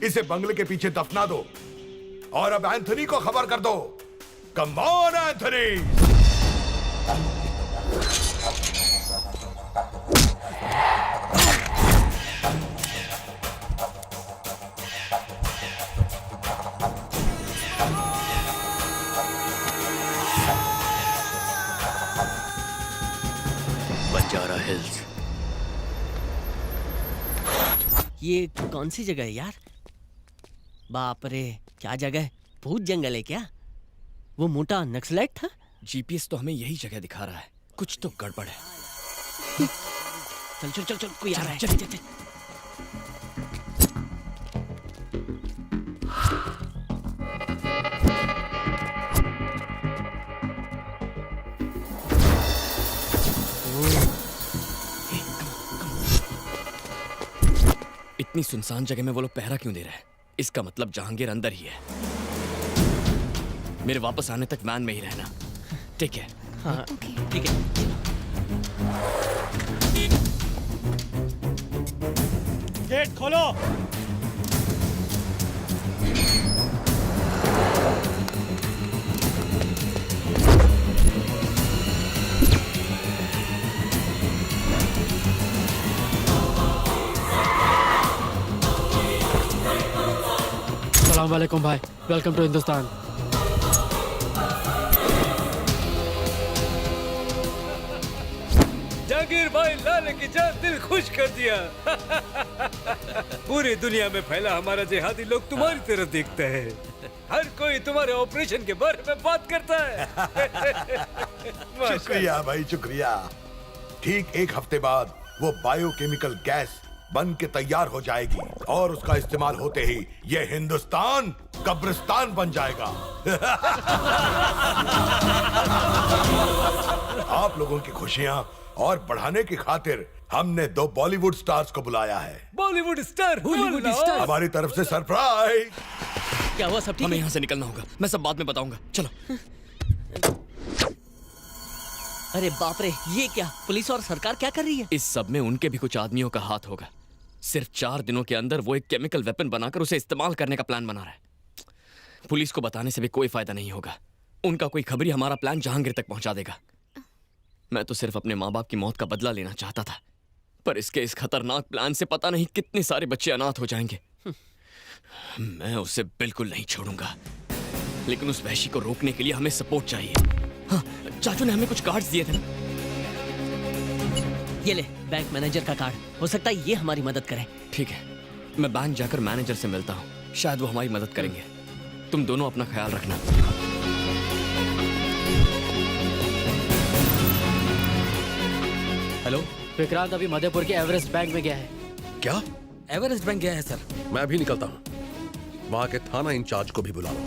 इसे बंगले के पीछे दफना दो और अब एंथनी को खबर कर दो। Come on Anthony. Banjara hills. ये कौन सी जगह है यार? बाप रे, क्या जगह है? भूत जंगल है क्या? वो मोटा नक्सलाइट था? जीपीएस तो हमें यही जगह दिखा रहा है। कुछ तो गड़बड़ है। चल चल चल चल, कोई आ रहा है। चल चल चल। इतनी सुनसान जगह में वो लोग पहरा क्यों दे रहे हैं? इसका मतलब जहांगीर अंदर ही है। मेरे वापस आने तक वैन में ही रहना, ठीक है? हाँ ठीक है। गेट खोलो। अस्सलाम वालेकुम भाई, वेलकम टू हिंदुस्तान। जहांगीर भाई लाले की जान दिल खुश कर दिया। पूरी दुनिया में फैला हमारा जिहादी लोग तुम्हारी तरफ देखता है। हर कोई तुम्हारे ऑपरेशन के बारे में बात करता है। शुक्रिया भाई, शुक्रिया। ठीक एक हफ्ते बाद वो बायोकेमिकल गैस बन के तैयार हो जाएगी और उसका इस्तेमाल होते ही ये हिंदुस्तान कब्रिस्तान बन जाएगा। आप लोगों की खुशियां और बढ़ाने की खातिर हमने 2 बॉलीवुड स्टार्स को बुलाया है। Bollywood star, Bollywood star. हमारी तरफ से सरप्राइज। क्या हुआ? सब ठीक हमें है? यहाँ से निकलना होगा। मैं सब बाद में बताऊंगा। चलो। अरे बाप रे, ये क्या? पुलिस और सरकार क्या कर रही है? इस सब में उनके भी कुछ आदमियों का हाथ होगा। सिर्फ 4 दिनों के अंदर वो एक केमिकल वेपन बनाकर उसे इस्तेमाल करने का प्लान बना रहा है। पुलिस को बताने से भी कोई फायदा नहीं होगा। उनका कोई खबरी हमारा प्लान जहांगीर तक पहुंचा देगा। मैं तो सिर्फ अपने माँ बाप की मौत का बदला लेना चाहता था, पर इसके इस खतरनाक प्लान से पता नहीं कितने सारे बच्चे अनाथ हो जाएंगे। मैं उसे बिल्कुल नहीं छोड़ूंगा, लेकिन उस वहशी को रोकने के लिए हमें सपोर्ट चाहिए। हाँ, चाचू ने हमें कुछ कार्ड्स दिए थे ना? ये ले, बैंक मैनेजर का कार्ड। हो सकता है ये हमारी मदद करे। ठीक है, मैं बैंक जाकर मैनेजर से मिलता हूँ। शायद वो हमारी मदद करेंगे। तुम दोनों अपना ख्याल रखना। हेलो, विक्रांत अभी मधेपुर के एवरेस्ट बैंक में गया है। क्या? एवरेस्ट बैंक गया है सर। मैं भी निकलता हूँ। वहां के थाना इंचार्ज को भी बुला लो।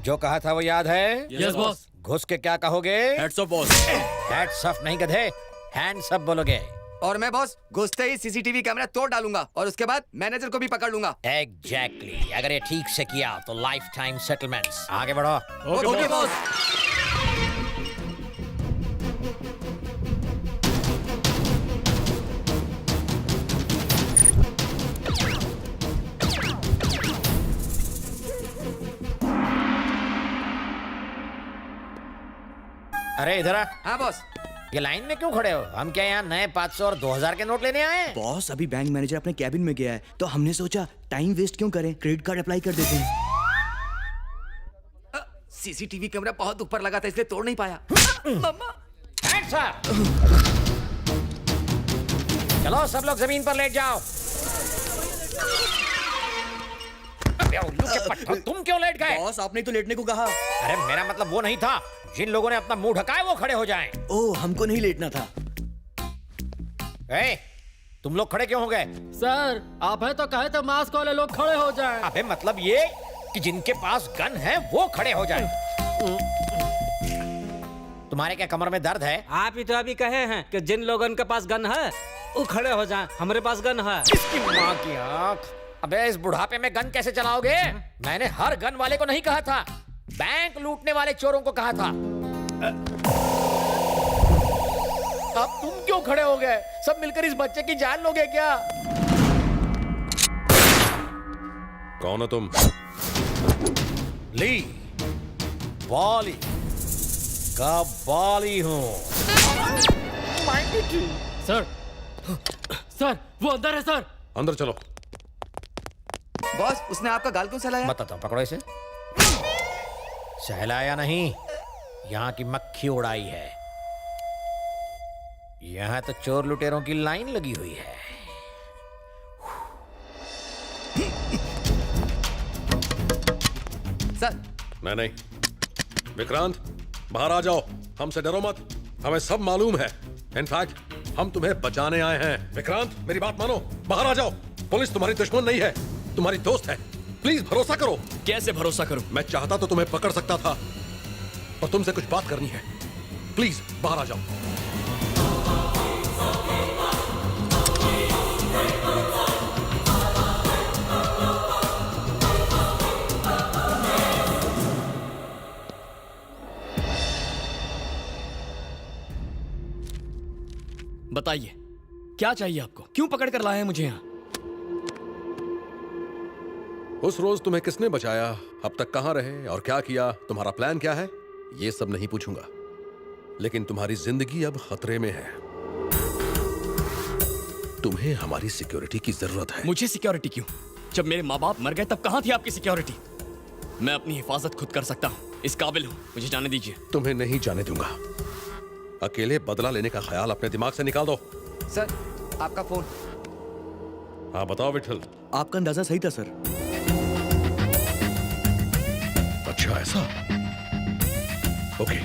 जो कहा था वो याद है? Yes boss. घुस के क्या कहोगे? Heads of boss. Heads of नहीं गधे, हैंड्स अप बोलोगे। और मैं बॉस घुसते ही सीसीटीवी कैमरा तोड़ डालूंगा और उसके बाद मैनेजर को भी पकड़ लूंगा। एग्जैक्टली। अगर ये ठीक से किया तो लाइफ टाइम सेटलमेंट्स। आगे बढ़ो। Okay boss. अरे इधर आ। हाँ बॉस। ये लाइन में क्यों खड़े हो? हम क्या यहाँ नए 500 और 2000 के नोट लेने आए हैं? बॉस अभी बैंक मैनेजर अपने कैबिन में गया है तो हमने सोचा टाइम वेस्ट क्यों करें, क्रेडिट कार्ड अप्लाई कर देते हैं। सीसीटीवी कैमरा बहुत ऊपर लगा था इसलिए तोड़ नहीं पाया। मम्मा चलो सब लोग जमीन पर लेट जाओ। अबे उल्लू के पट्टो, तुम क्यों लेट गए? बॉस आपने तो लेटने को कहा। अरे मेरा मतलब वो नहीं था, जिन लोगों ने अपना मुंह ढका है वो खड़े हो जाएं। ओह हमको नहीं लेटना था। तुम लोग खड़े क्यों हो गए? सर आप है तो कहे तो मास्क वाले लोग खड़े हो जाएं। अबे मतलब ये कि जिनके पास गन है वो खड़े हो जाएं। तुम्हारे क्या कमर में दर्द है? आप ही तो अभी कहे हैं कि जिन लोगों के पास गन है वो खड़े हो जाएं। हमारे पास गन है। इसकी माँ की आँख। अबे इस बुढ़ापे में गन कैसे चलाओगे? मैंने हर गन वाले को नहीं कहा था, बैंक लूटने वाले चोरों को कहा था। अब तुम क्यों खड़े हो गए? सब मिलकर इस बच्चे की जान लोगे क्या? कौन हो तुम? ली बॉली का बॉली हूँ। सर सर वो अंदर है सर। अंदर चलो। बॉस उसने आपका गाल क्यों सहलाया? बताता हूँ, पकड़ो इसे। सहलाया नहीं, यहाँ की मक्खी उड़ाई है। यहाँ तो चोर लुटेरों की लाइन लगी हुई है। सर मैं नहीं। विक्रांत बाहर आ जाओ, हमसे डरो मत, हमें सब मालूम है। इनफैक्ट हम तुम्हें बचाने आए हैं। विक्रांत मेरी बात मानो, बाहर आ जाओ। पुलिस तुम्हारी दुश्मन नहीं है, तुम्हारी दोस्त है। प्लीज भरोसा करो। कैसे भरोसा करूं? मैं चाहता तो तुम्हें पकड़ सकता था, पर तुमसे कुछ बात करनी है। प्लीज बाहर आ जाओ। बताइए क्या चाहिए आपको? क्यों पकड़ कर लाए हैं मुझे यहाँ? उस रोज तुम्हें किसने बचाया, अब तक कहां रहे और क्या किया, तुम्हारा प्लान क्या है, ये सब नहीं पूछूंगा। लेकिन तुम्हारी जिंदगी अब खतरे में है। तुम्हें हमारी सिक्योरिटी की जरूरत है। मुझे सिक्योरिटी क्यों? जब मेरे माँ बाप मर गए तब कहां थी आपकी सिक्योरिटी? मैं अपनी हिफाजत खुद कर सकता हूँ, इस काबिल हूँ, मुझे जाने दीजिए। तुम्हें नहीं जाने दूंगा। अकेले बदला लेने का ख्याल अपने दिमाग से निकाल दो। सर आपका फोन। हाँ बताओ विठल। आपका अंदाजा सही था सर। अच्छा ऐसा? ओके।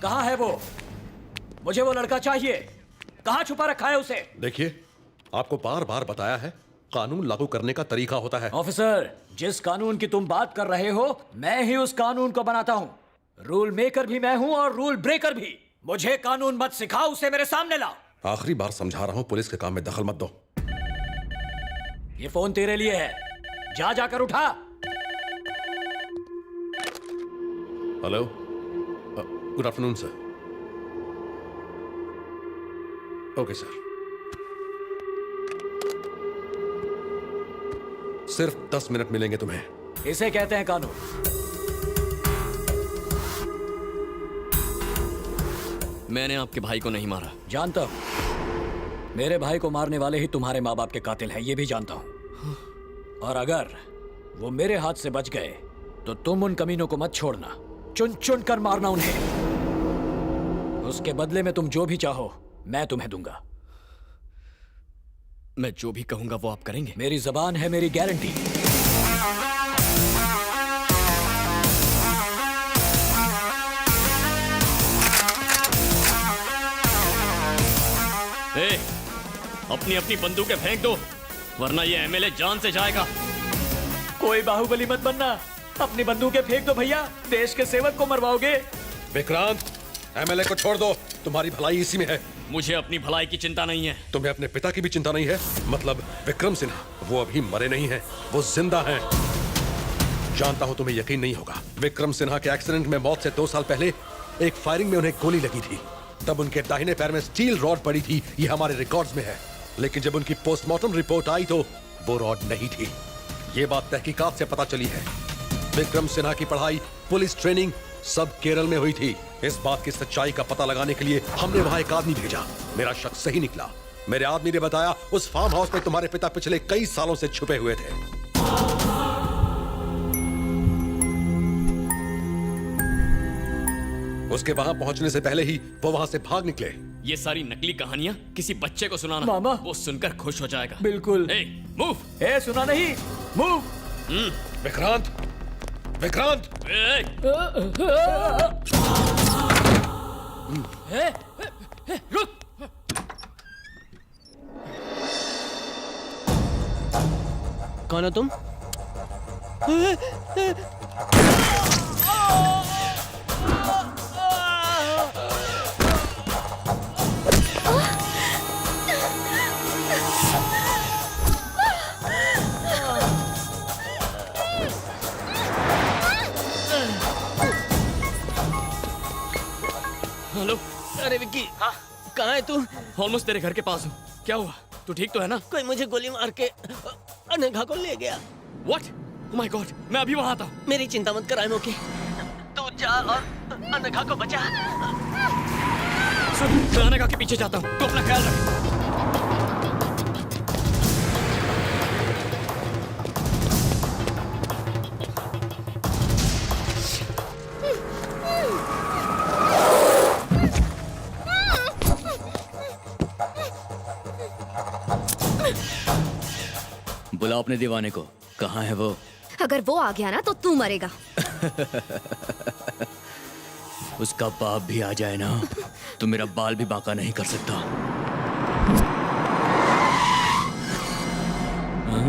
कहाँ है वो? मुझे वो लड़का चाहिए। कहाँ छुपा रखा है उसे? देखिए आपको बार बार बताया है, कानून लागू करने का तरीका होता है। ऑफिसर, जिस कानून की तुम बात कर रहे हो मैं ही उस कानून को बनाता हूँ। रूल मेकर भी मैं हूँ और रूल ब्रेकर भी। मुझे कानून मत सिखाओ, उसे मेरे सामने ला। आखिरी बार समझा रहा हूँ, पुलिस के काम में दखल मत दो। ये फोन तेरे लिए है, जा जाकर उठा। Hello, good afternoon sir. Okay sir. सिर्फ 10 मिनट मिलेंगे तुम्हें। इसे कहते हैं कानून। मैंने आपके भाई को नहीं मारा। जानता हूं, मेरे भाई को मारने वाले ही तुम्हारे माँ बाप के कातिल हैं, ये भी जानता हूं। और अगर वो मेरे हाथ से बच गए तो तुम उन कमीनों को मत छोड़ना, चुन चुन कर मारना उन्हें। उसके बदले में तुम जो भी चाहो मैं तुम्हें दूंगा। मैं जो भी कहूंगा वो आप करेंगे? मेरी जबान है मेरी गारंटी। अपनी अपनी बंदूकें फेंक दो, वरना ये एमएलए जान से जाएगा। कोई बाहुबली मत बनना, अपनी बंदूकें फेंक दो भैया, देश के सेवक को मरवाओगे। विक्रांत, एमएलए को छोड़ दो, तुम्हारी भलाई इसी में है। मुझे अपनी भलाई की चिंता नहीं है। तुम्हें अपने पिता की भी चिंता नहीं है? मतलब विक्रम सिन्हा, वो अभी मरे नहीं हैं, वो जिंदा हैं। जानता हूं तुम्हें यकीन नहीं होगा, विक्रम सिन्हा के एक्सीडेंट में मौत से 2 साल पहले एक फायरिंग में उन्हें गोली लगी थी। तब उनके दाहिने पैर में स्टील रॉड पड़ी थी, ये हमारे रिकॉर्ड्स में है। लेकिन जब उनकी पोस्टमार्टम रिपोर्ट आई तो वो रॉड नहीं थी। ये बात तहकीकात से पता चली है। विक्रम सिन्हा की पढ़ाई, पुलिस ट्रेनिंग सब केरल में हुई थी। इस बात की सच्चाई का पता लगाने के लिए हमने वहां एक आदमी भेजा। मेरा शक सही निकला। मेरे आदमी ने बताया उस फार्म हाउस में तुम्हारे पिता पिछले कई सालों से छुपे हुए थे। उसके वहां पहुंचने से पहले ही वो वहां से भाग निकले। ये सारी नकली कहानियां किसी बच्चे को सुनाना, मामा। वो सुनकर खुश हो जाएगा। बिल्कुल। मूव। ए सुना नहीं, मूव। विक्रांत, विक्रांत। रुक। कौन हो तुम? हेलो। अरे विक्की, हाँ कहाँ है तू? ऑलमोस्ट तेरे घर के पास हूँ। क्या हुआ? तू ठीक तो है ना? कोई मुझे गोली मार के अनघा को ले गया। What? Oh my God, मैं अभी वहाँ आता हूँ। मेरी चिंता मत कर मोके, तू जा और अनघा को बचा। सुन, मैं अनघा के पीछे जाता हूँ, तू अपना ख्याल रख। बुलाओ अपने दीवाने को। कहाँ है वो? अगर वो आ गया ना तो तू मरेगा। उसका बाप भी आ जाए ना तो मेरा बाल भी बांका नहीं कर सकता। हाँ?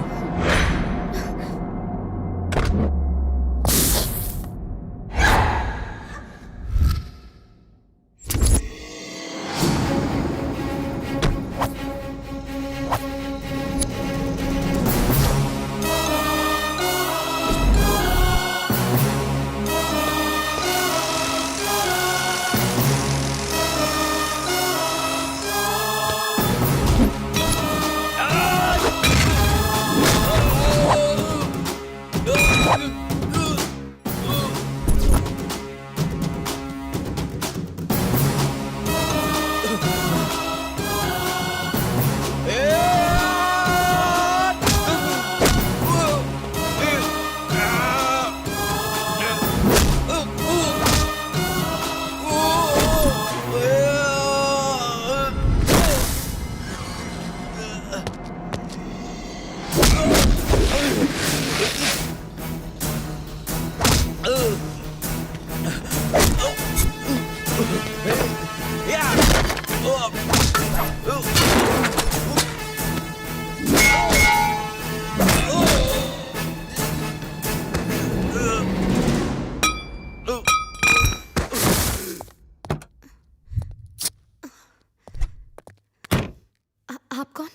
आप कौन?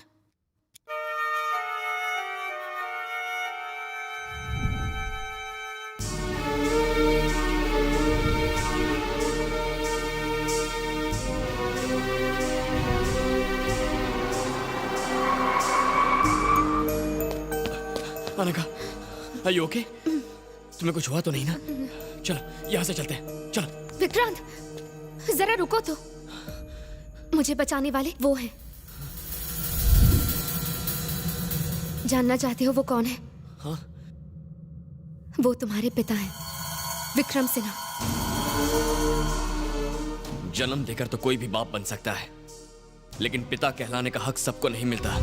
Anagha, are you okay? तुम्हें कुछ हुआ तो नहीं ना? चलो यहाँ से चलते हैं, चलो। विक्रांत, जरा रुको तो। मुझे बचाने वाले वो हैं। जानना चाहते हो वो कौन है? हाँ? वो तुम्हारे पिता हैं, विक्रम सिन्हा। जन्म देकर तो कोई भी बाप बन सकता है, लेकिन पिता कहलाने का हक सबको नहीं मिलता।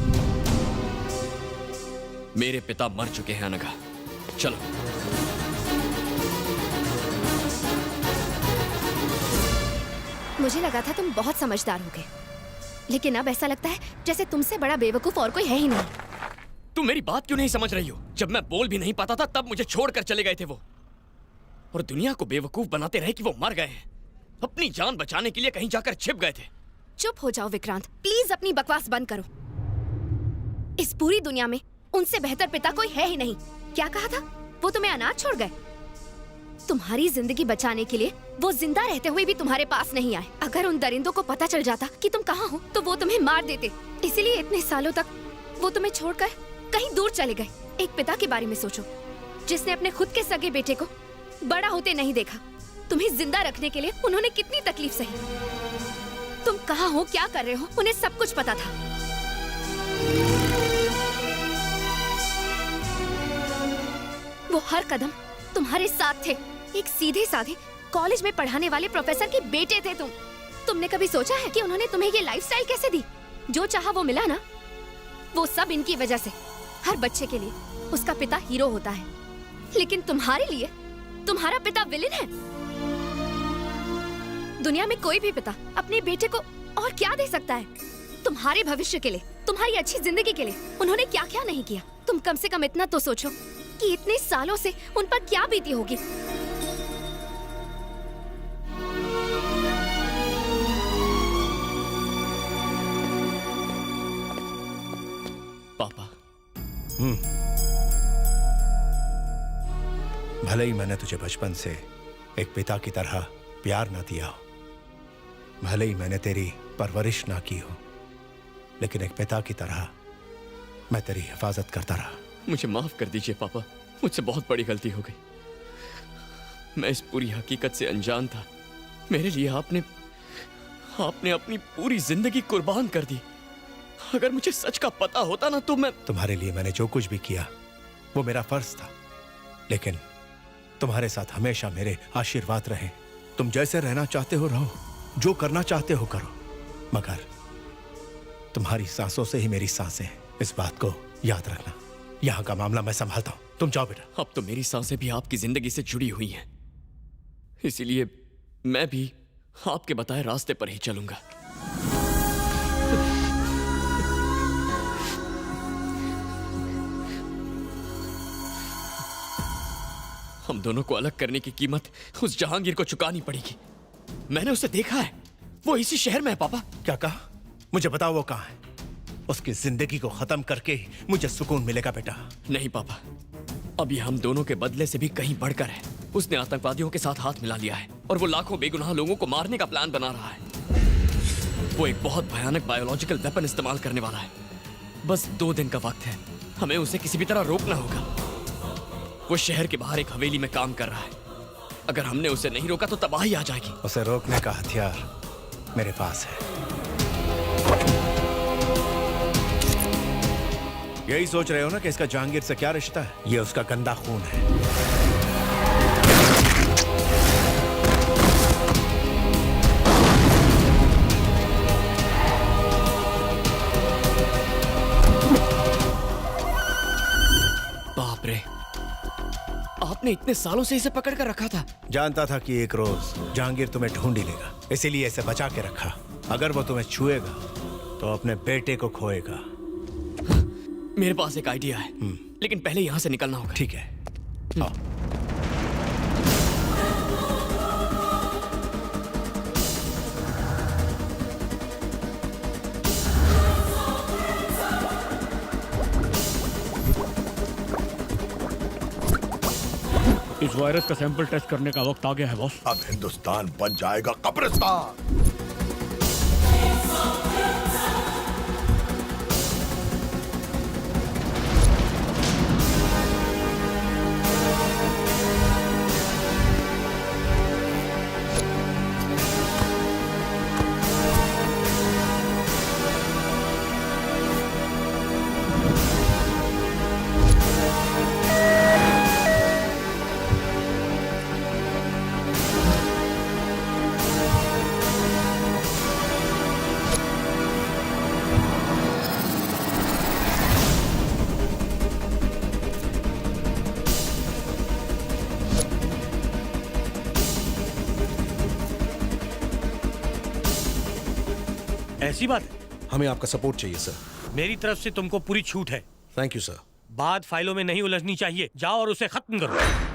मेरे पिता मर चुके हैं अनघा, चलो। मुझे लगा था तुम बहुत समझदार होगे, लेकिन अब ऐसा लगता है जैसे तुमसे बड़ा बेवकूफ और कोई है ही नहीं। तुम मेरी बात क्यों नहीं समझ रही हो? जब मैं बोल भी नहीं पाता था तब मुझे छोड़कर चले गए थे वो, और दुनिया को बेवकूफ बनाते रहे कि वो मर गए हैं। अपनी जान बचाने के लिए कहीं जाकर छिप गए थे। चुप हो जाओ विक्रांत, प्लीज अपनी बकवास बंद करो। इस पूरी दुनिया में उनसे बेहतर पिता कोई है ही नहीं। क्या कहा था? वो तुम्हें अनाथ छोड़ गए? तुम्हारी जिंदगी बचाने के लिए वो जिंदा रहते हुए भी तुम्हारे पास नहीं आए। अगर उन दरिंदों को पता चल जाता कि तुम कहाँ हो तो वो तुम्हें मार देते। इसीलिए इतने सालों तक वो तुम्हें छोड़कर कहीं दूर चले गए। एक पिता के बारे में सोचो जिसने अपने खुद के सगे बेटे को बड़ा होते नहीं देखा, तुम्हें जिंदा रखने के लिए उन्होंने कितनी तकलीफ सही। तुम कहाँ हो, क्या कर रहे हो, उन्हें सब कुछ पता था। वो हर कदम तुम्हारे साथ थे। एक सीधे साधे कॉलेज में पढ़ाने वाले प्रोफेसर के बेटे थे तुम। तुमने कभी सोचा है कि उन्होंने तुम्हें ये लाइफस्टाइल कैसे दी? जो चाहा वो मिला ना, वो सब इनकी वजह से। हर बच्चे के लिए उसका पिता हीरो होता है, लेकिन तुम्हारे लिए तुम्हारा पिता विलेन है। दुनिया में कोई भी पिता अपने बेटे को और क्या दे सकता है? तुम्हारे भविष्य के लिए, तुम्हारी अच्छी जिंदगी के लिए उन्होंने क्या क्या नहीं किया। तुम कम से कम इतना तो सोचो कि इतने सालों से उन पर क्या बीती होगी। पापा। भले ही मैंने तुझे बचपन से एक पिता की तरह प्यार ना दिया हो, भले ही मैंने तेरी परवरिश ना की हो, लेकिन एक पिता की तरह मैं तेरी हिफाजत करता रहा। मुझे माफ कर दीजिए पापा, मुझसे बहुत बड़ी गलती हो गई। मैं इस पूरी हकीकत से अनजान था। मेरे लिए आपने अपनी पूरी जिंदगी कुर्बान कर दी। अगर मुझे सच का पता होता ना तो मैं तुम्हारे लिए मैंने जो कुछ भी किया वो मेरा फर्ज था, लेकिन तुम्हारे साथ हमेशा मेरे आशीर्वाद रहे। तुम जैसे रहना चाहते हो रहो, जो करना चाहते हो करो, मगर तुम्हारी सांसों से ही मेरी सांसें हैं। इस बात को याद रखना। यहाँ का मामला मैं संभालता हूँ, तुम जाओ बेटा। अब तो मेरी सांसें भी आपकी जिंदगी से जुड़ी हुई हैं, इसीलिए मैं भी आपके बताए रास्ते पर ही चलूंगा। हम दोनों को अलग करने की कीमत उस जहांगीर को चुकानी पड़ेगी। मैंने उसे देखा है, वो इसी शहर में है। पापा क्या कहा? मुझे बताओ वो कहाँ है? उसकी जिंदगी को खत्म करके ही मुझे सुकून मिलेगा बेटा। नहीं पापा, अभी हम दोनों के बदले से भी कहीं बढ़कर है। उसने आतंकवादियों के साथ हाथ मिला लिया है और वो लाखों बेगुनाह लोगों को मारने का प्लान बना रहा है। वो एक बहुत भयानक बायोलॉजिकल वेपन इस्तेमाल करने वाला है। बस 2 दिन का वक्त है, हमें उसे किसी भी तरह रोकना होगा। वो शहर के बाहर एक हवेली में काम कर रहा है। अगर हमने उसे नहीं रोका तो तबाही आ जाएगी। उसे रोकने का हथियार मेरे पास है। यही सोच रहे हो ना कि इसका जहांगीर से क्या रिश्ता है? ये उसका गंदा खून है। बाप रे, आपने इतने सालों से इसे पकड़ कर रखा था? जानता था कि एक रोज जहांगीर तुम्हें ढूंढ ही लेगा, इसीलिए इसे बचा के रखा। अगर वो तुम्हें छुएगा तो अपने बेटे को खोएगा। मेरे पास एक आइडिया है, लेकिन पहले यहाँ से निकलना होगा। ठीक है, आओ। इस वायरस का सैंपल टेस्ट करने का वक्त आ गया है बॉस। अब हिंदुस्तान बन जाएगा कब्रिस्तान। ऐसी बात है? हमें आपका सपोर्ट चाहिए सर। मेरी तरफ से तुमको पूरी छूट है। Thank you sir. बात फाइलों में नहीं उलझनी चाहिए। जाओ और उसे खत्म करो।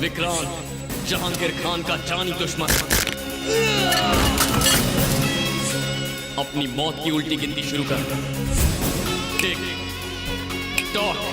विक्रांत जहांगीर खान का जानी दुश्मन अपनी मौत की उल्टी गिनती शुरू कर। Tick tock.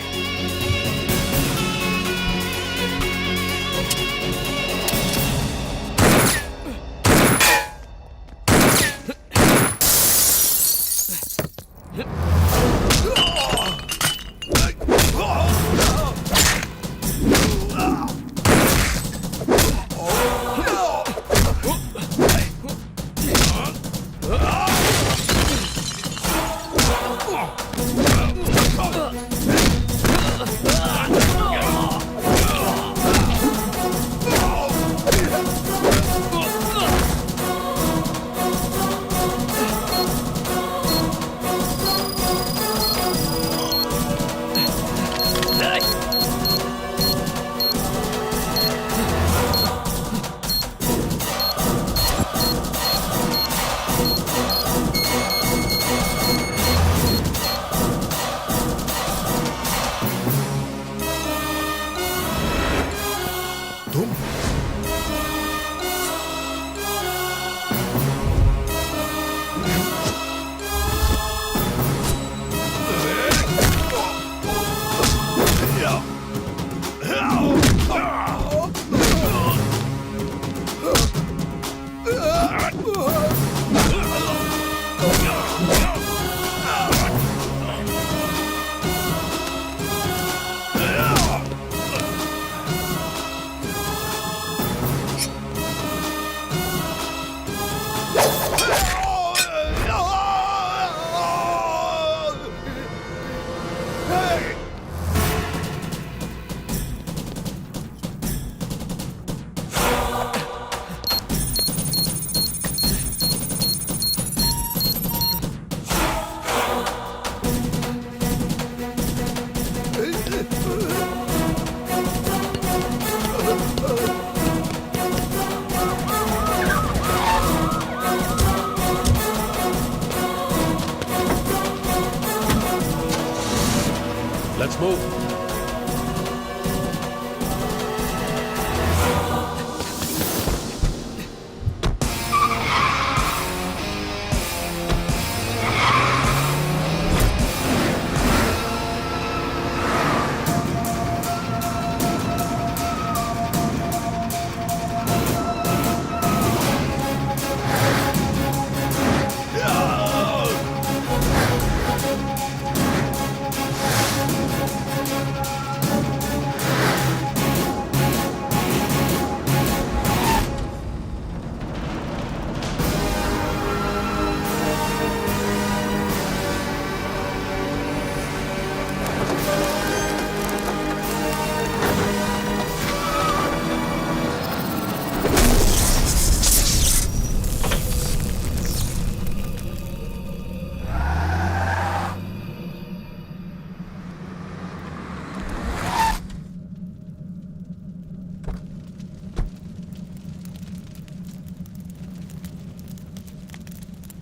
Let's move.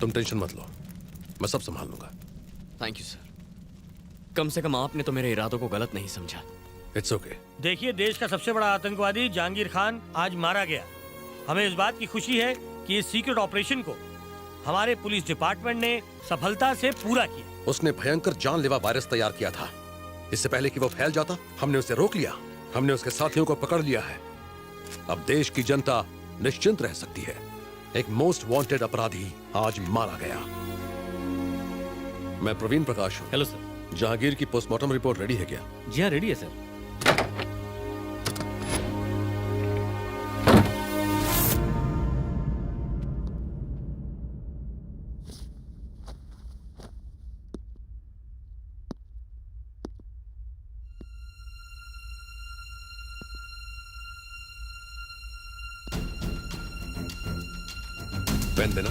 तुम टेंशन मत लो, मैं सब संभाल लूंगा। Thank you sir. कम से कम आपने तो मेरे इरादों को गलत नहीं समझा। It's okay. देखिए, देश का सबसे बड़ा आतंकवादी जहांगीर खान आज मारा गया। हमें इस बात की खुशी है कि इस सीक्रेट ऑपरेशन को हमारे पुलिस डिपार्टमेंट ने सफलता से पूरा किया। उसने भयंकर जानलेवा वायरस तैयार किया था। इससे पहले कि वो फैल जाता, हमने उसे रोक लिया। हमने उसके साथियों को पकड़ लिया है। अब देश की जनता निश्चिंत रह सकती है। एक मोस्ट वांटेड अपराधी आज मारा गया। मैं प्रवीण प्रकाश हूँ। Hello sir. जहांगीर की पोस्टमार्टम रिपोर्ट रेडी है क्या? जी हाँ, रेडी है सर। पेन देना।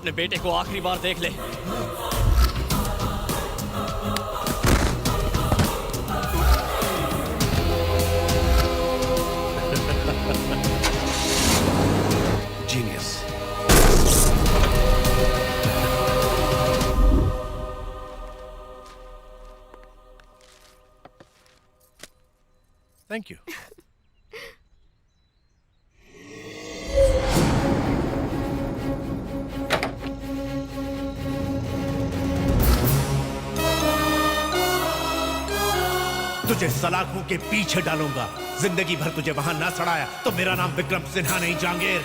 अपने बेटे को आखिरी बार देख ले। जीनियस। Thank you. तुझे सलाखों के पीछे डालूंगा। जिंदगी भर तुझे वहां ना सड़ाया तो मेरा नाम विक्रम सिन्हा नहीं, जहांगीर।